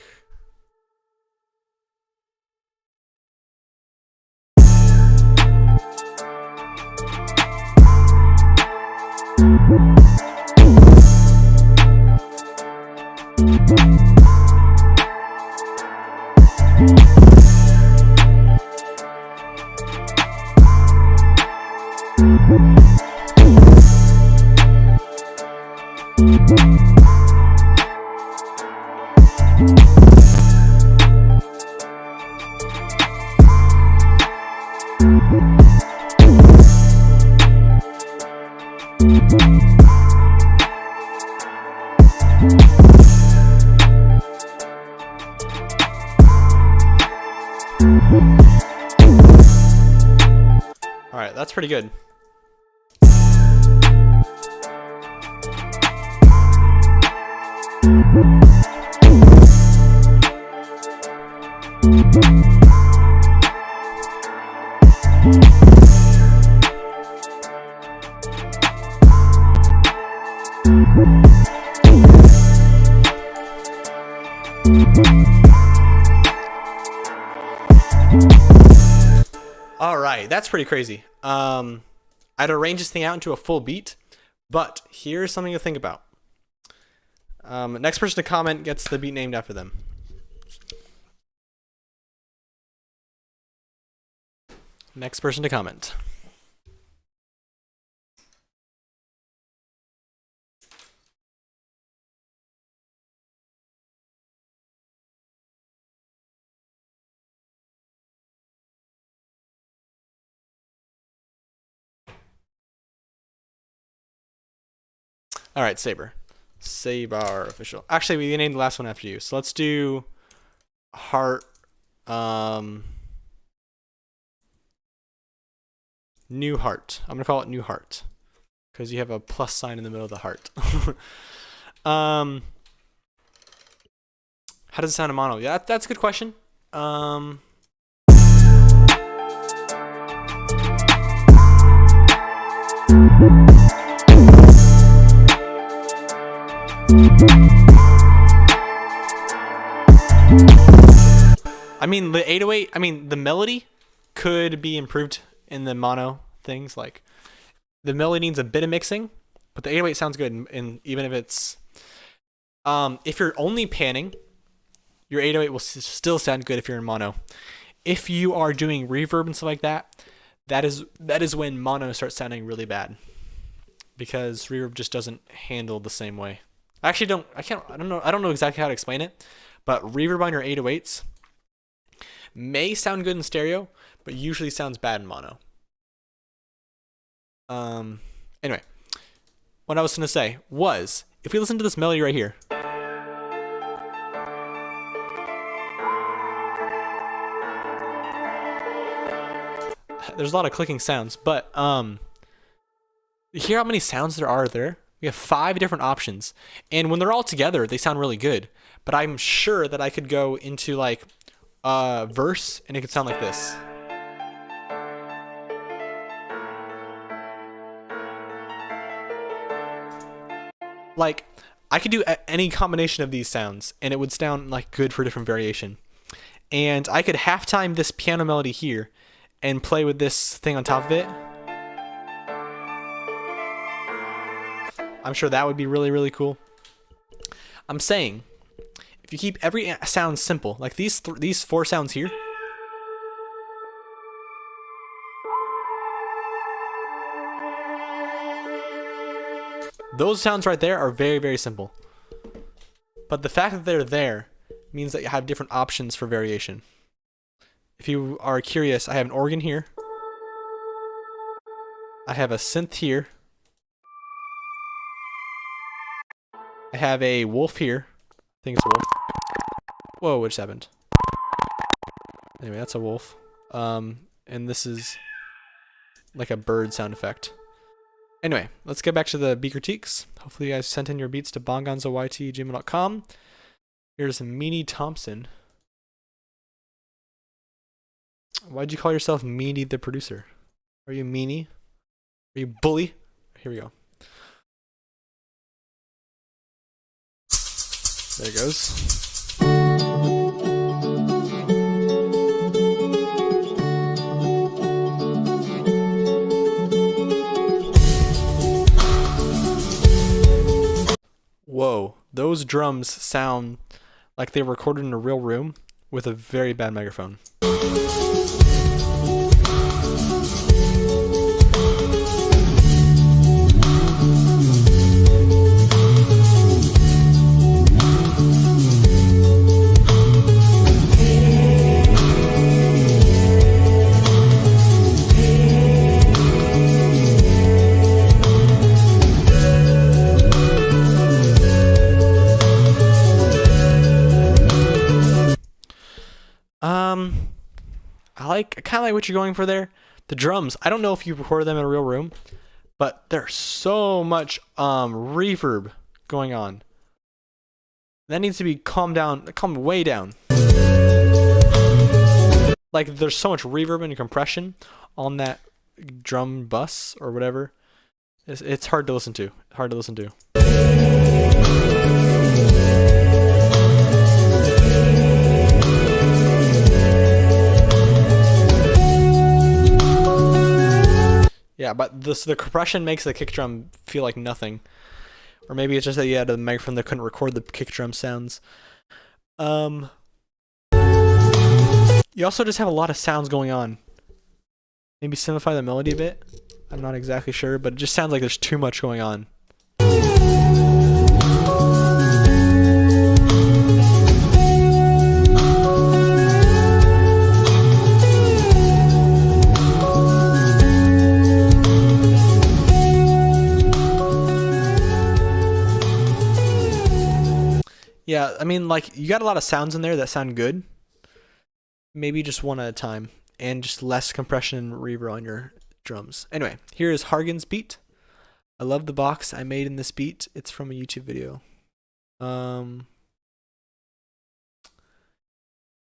A: Alright, that's pretty good. Alright, that's pretty crazy. I'd arrange this thing out into a full beat, but here's something to think about. Next person to comment gets the beat named after them. Next person to comment. All right, Saber. Saber official. Actually, we named the last one after you. So let's do heart. New heart. I'm gonna call it new heart because you have a plus sign in the middle of the heart. How does it sound in mono? Yeah, that's a good question. I mean, the 808, I mean, the melody could be improved in the mono things. Like, the melody needs a bit of mixing, but the 808 sounds good. And even if it's, if you're only panning, your 808 will still sound good if you're in mono. If you are doing reverb and stuff like that, that is when mono starts sounding really bad, because reverb just doesn't handle the same way. I actually I don't know exactly how to explain it, but reverb on your 808s may sound good in stereo, but usually sounds bad in mono. Anyway, what I was gonna say was, if we listen to this melody right here, there's a lot of clicking sounds, but you hear how many sounds there are there? We have 5 different options, and when they're all together, they sound really good. But I'm sure that I could go into like a verse, and it could sound like this. Like, I could do any combination of these sounds, and it would sound like good for different variation. And I could halftime this piano melody here, and play with this thing on top of it. I'm sure that would be really, really cool. I'm saying, if you keep every sound simple, like these 4 sounds here, those sounds right there are very, very simple. But the fact that they're there means that you have different options for variation. If you are curious, I have an organ here. I have a synth here. I have a wolf here. I think it's a wolf. Whoa, what just happened? Anyway, that's a wolf. And this is like a bird sound effect. Anyway, let's get back to the beat critiques. Hopefully you guys sent in your beats to bongonzoyt@gmail.com. Here's Meanie Thompson. Why'd you call yourself Meanie the producer? Are you Meanie? Are you bully? Here we go. There it goes. Whoa, those drums sound like they were recorded in a real room with a very bad microphone. I kind of like what you're going for there. The drums, I don't know if you recorded them in a real room, but there's so much reverb going on. That needs to be calmed way down. Like there's so much reverb and compression on that drum bus or whatever. It's hard to listen to. Yeah, but the compression makes the kick drum feel like nothing. Or maybe it's just that you had a microphone that couldn't record the kick drum sounds. You also just have a lot of sounds going on. Maybe simplify the melody a bit. I'm not exactly sure, but it just sounds like there's too much going on. Yeah, I mean, like, you got a lot of sounds in there that sound good. Maybe just one at a time. And just less compression and reverb on your drums. Anyway, here is Hargan's beat. I love the box I made in this beat. It's from a YouTube video.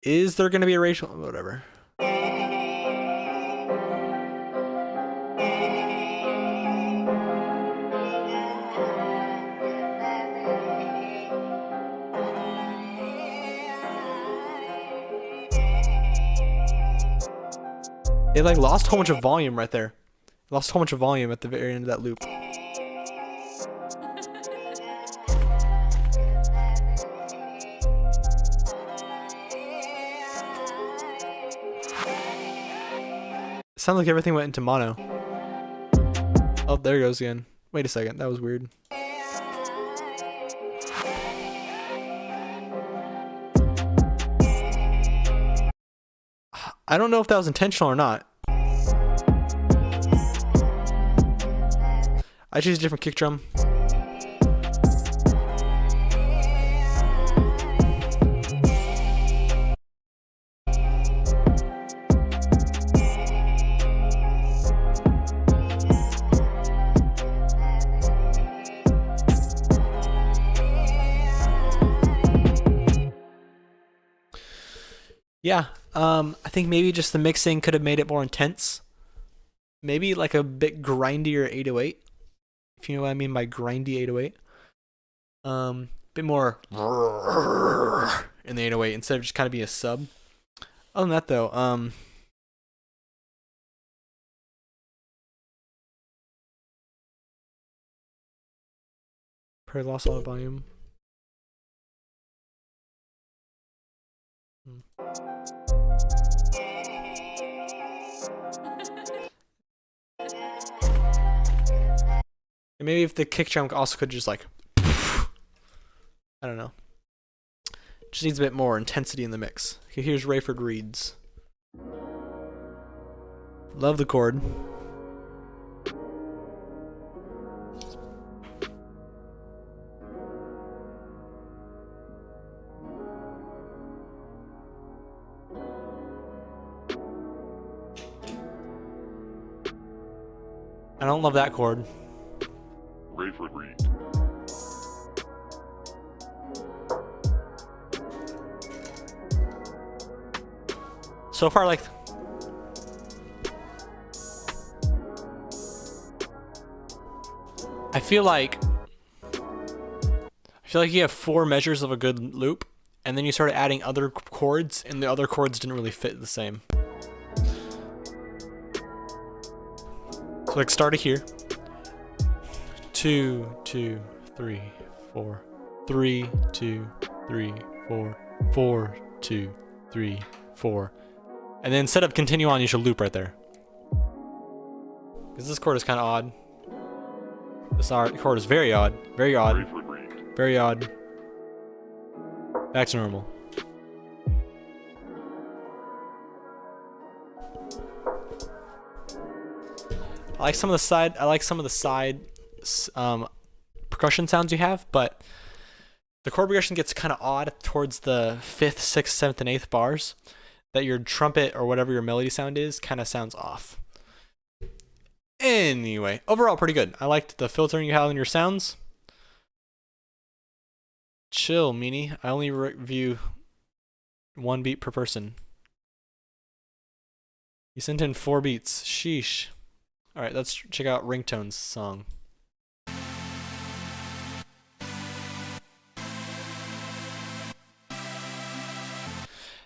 A: Is there going to be a racial... Whatever. It like lost a whole bunch of volume right there. It lost a whole bunch of volume at the very end of that loop. It sounds like everything went into mono. Oh, there it goes again. Wait a second, that was weird. I don't know if that was intentional or not. I choose a different kick drum. Yeah, I think maybe just the mixing could have made it more intense. Maybe like a bit grindier 808, if you know what I mean by grindy 808. Bit more in the 808 instead of just kind of being a sub. Other than that though, probably lost a lot of volume. And maybe if the kick drum also could just like, I don't know. Just needs a bit more intensity in the mix. Okay, here's Rayford Reed's. Love the chord. I don't love that chord.
C: Rayford Reed.
A: So far, like, I feel like you have 4 measures of a good loop, and then you started adding other chords, and the other chords didn't really fit the same. So like start it here. 2, 2, 3, 4. 3, 2, 3, 4. 4, 2, 3, 4. And then instead of continue on, you should loop right there. Because this chord is kind of odd. This chord is very odd. Very odd. Very odd. Back to normal. I like some of the side percussion sounds you have, but the chord progression gets kind of odd towards the 5th, 6th, 7th, and 8th bars. that your trumpet or whatever your melody sound is kind of sounds off. Anyway, overall pretty good. I liked the filtering you have in your sounds. Chill, meanie. I only review 1 beat per person. You sent in 4 beats. Sheesh. Alright, let's check out Ringtone's song.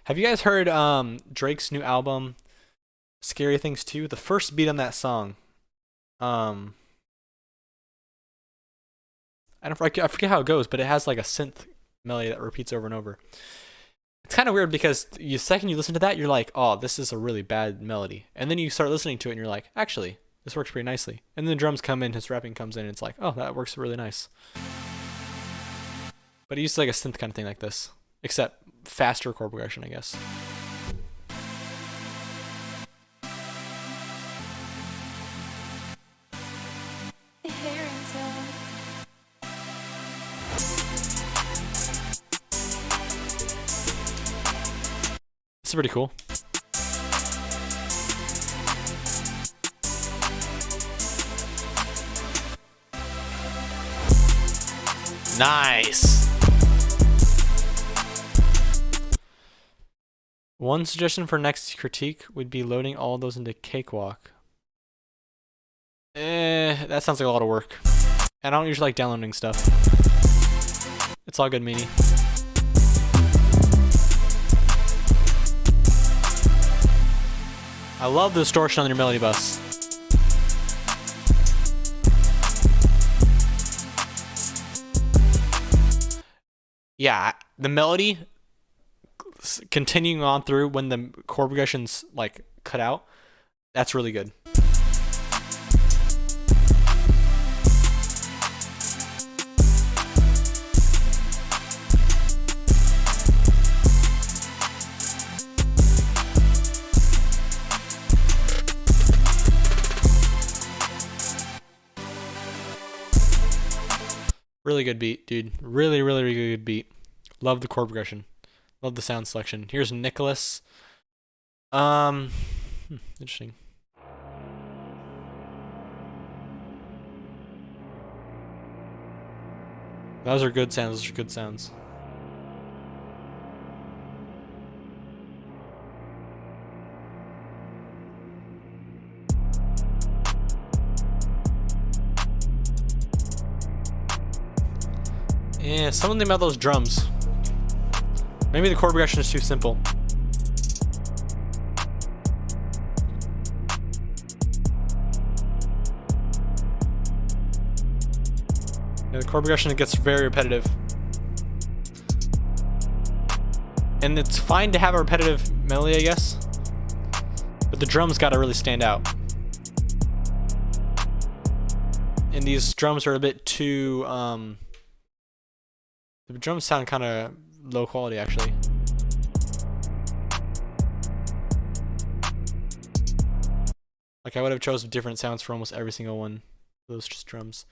A: Have you guys heard Drake's new album, Scary Things 2? The first beat on that song. I forget how it goes, but it has like a synth melody that repeats over and over. It's kind of weird because the second you listen to that, you're like, oh, this is a really bad melody. And then you start listening to it and you're like, actually, this works pretty nicely. And then the drums come in, his rapping comes in, and it's like, oh, that works really nice. But he uses like a synth kind of thing like this, except faster chord progression, I guess. This is pretty cool. Nice. One suggestion for next critique would be loading all those into Cakewalk. That sounds like a lot of work. And I don't usually like downloading stuff. It's all good, meanie. I love the distortion on your melody bus. Yeah, the melody continuing on through when the chord progressions like cut out, that's really good. Really good beat, dude. Really, really, really good beat. Love the chord progression. Love the sound selection. Here's Nicholas. Interesting. Those are good sounds. Those are good sounds. Yeah, something about those drums. Maybe the chord progression is too simple. Yeah, the chord progression gets very repetitive. And it's fine to have a repetitive melody, I guess. But the drums gotta really stand out. And these drums are a bit too, the drums sound kind of low quality, actually. Like, I would have chosen different sounds for almost every single one of those just drums.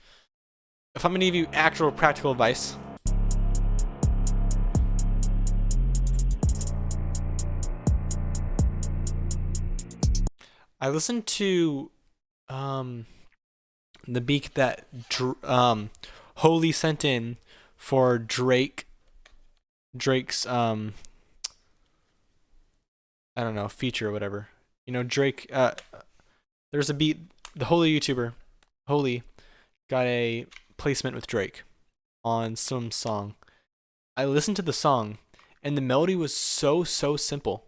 A: If I'm going to give you actual practical advice, I listened to the beat that Holy sent in for Drake's I don't know, feature or whatever. You know, Drake, there's a beat, the Holy YouTuber, Holy, got a placement with Drake on some song. I listened to the song, and the melody was so simple.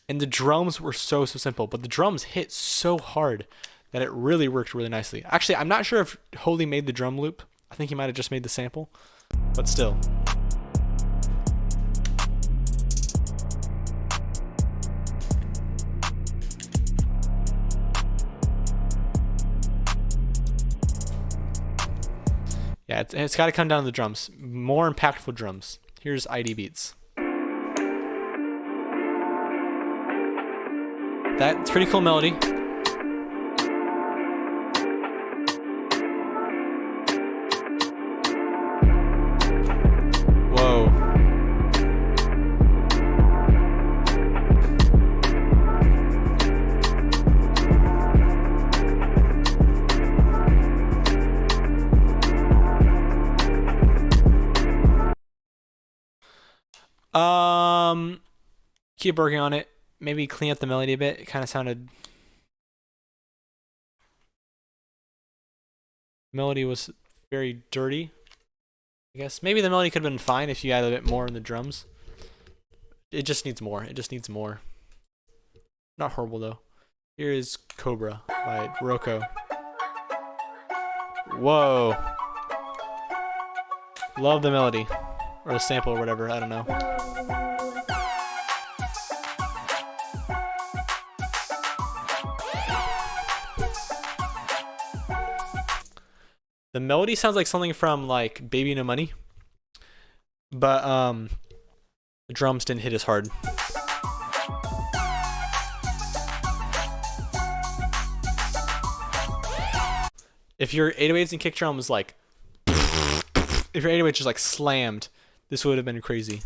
A: And the drums were so simple, but the drums hit so hard that it really worked really nicely. Actually, I'm not sure if Holy made the drum loop. I think he might have just made the sample, but still. Yeah, it's got to come down to the drums. More impactful drums. Here's ID Beats. That's pretty cool melody. Whoa. Keep working on it. Maybe clean up the melody a bit. It kind of sounded... Melody was very dirty, I guess. Maybe the melody could have been fine if you added a bit more in the drums. It just needs more. It just needs more. Not horrible, though. Here is Cobra by Rocco. Whoa. Love the melody. Or the sample or whatever. I don't know. The melody sounds like something from like Baby No Money. But the drums didn't hit as hard. If your 808s and kick drum was like, if your 808 just like slammed, this would have been crazy.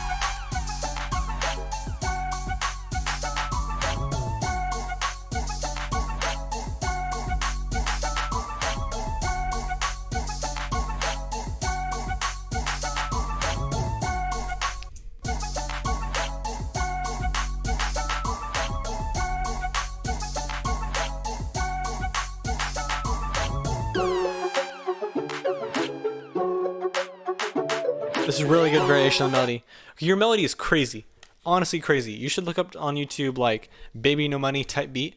A: This is really good variation on the melody. Your melody is crazy. Honestly crazy. You should look up on YouTube like Baby No Money type beat.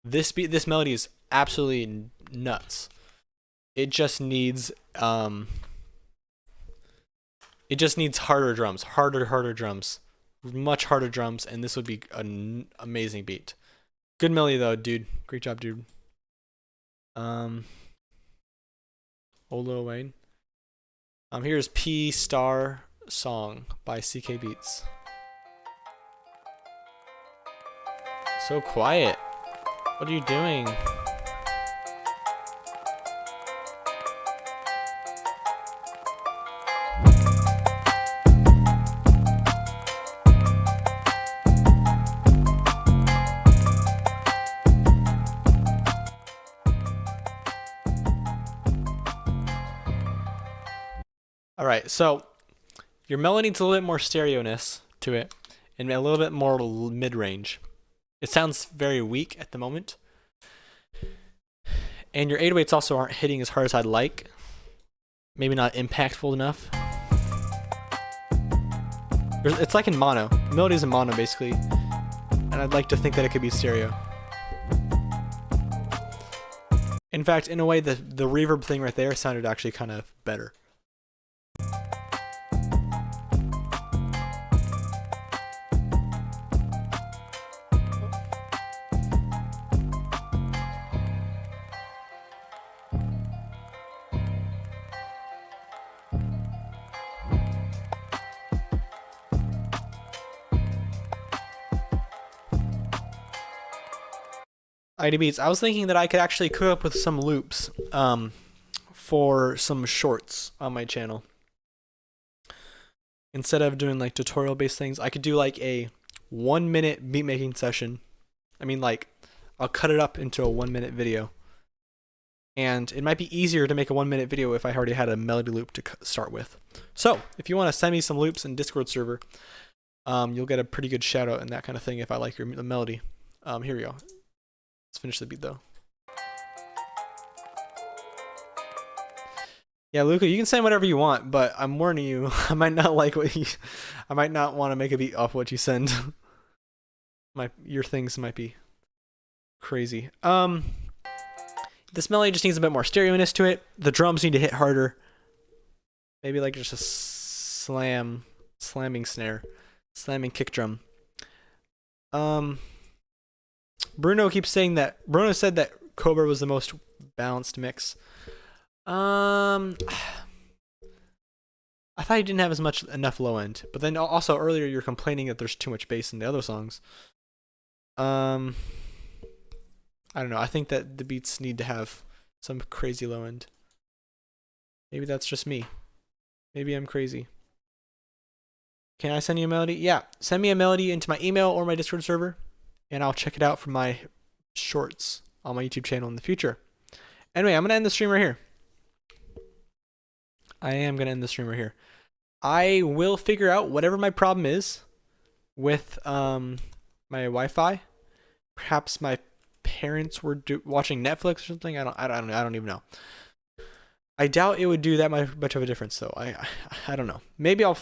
A: This melody is absolutely nuts. It just needs harder drums. Harder drums. Much harder drums, and this would be an amazing beat. Good melody though, dude. Great job, dude. Old Lil Wayne. Here's P Star Song by CK Beats. So quiet. What are you doing? Alright, so your melody needs a little bit more stereo-ness to it and a little bit more mid-range. It sounds very weak at the moment. And your 808s also aren't hitting as hard as I'd like. Maybe not impactful enough. It's like in mono. The melody's in mono basically. And I'd like to think that it could be stereo. In fact, in a way, the reverb thing right there sounded actually kind of better. ID Beats, I was thinking that I could actually cook up with some loops for some shorts on my channel. Instead of doing like tutorial based things, I could do like a 1 minute beat making session. I mean, like, I'll cut it up into a 1 minute video. And it might be easier to make a 1 minute video if I already had a melody loop to start with. So if you want to send me some loops in Discord server, you'll get a pretty good shout out and that kind of thing if I like your melody. Here we go. Let's finish the beat though. Yeah, Luca, you can send whatever you want, but I'm warning you, I might not like what you, I might not want to make a beat off what you send. Your things might be crazy. This melody just needs a bit more stereo-ness to it. The drums need to hit harder. Maybe like just a slamming snare, slamming kick drum. Bruno keeps saying that Bruno said that Cobra was the most balanced mix. I thought he didn't have enough low end, but then also earlier you're complaining that there's too much bass in the other songs. I don't know. I think that the beats need to have some crazy low end. Maybe that's just me. Maybe I'm crazy. Can I send you a melody? Yeah, send me a melody into my email or my Discord server, and I'll check it out from my shorts on my YouTube channel in the future. Anyway, I'm going to end the stream right here. I am going to end the stream right here. I will figure out whatever my problem is, with my Wi-Fi. Perhaps my parents were watching Netflix or something. I don't even know. I doubt it would do that much of a difference though. I don't know. Maybe I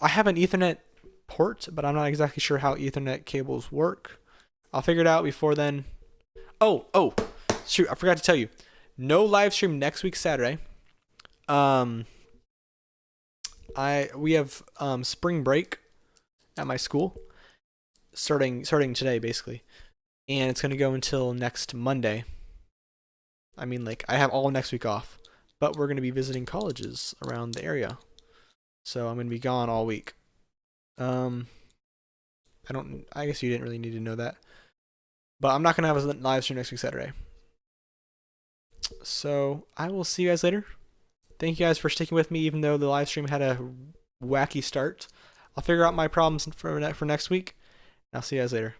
A: have an Ethernet port, but I'm not exactly sure how Ethernet cables work. I'll figure it out before then. Oh, shoot, I forgot to tell you. No live stream next week Saturday. We have spring break at my school starting today basically. And it's going to go until next Monday. I mean, like, I have all next week off, but we're going to be visiting colleges around the area. So I'm going to be gone all week. I guess you didn't really need to know that. But I'm not going to have a live stream next week Saturday. So I will see you guys later. Thank you guys for sticking with me, even though the live stream had a wacky start. I'll figure out my problems for next week. I'll see you guys later.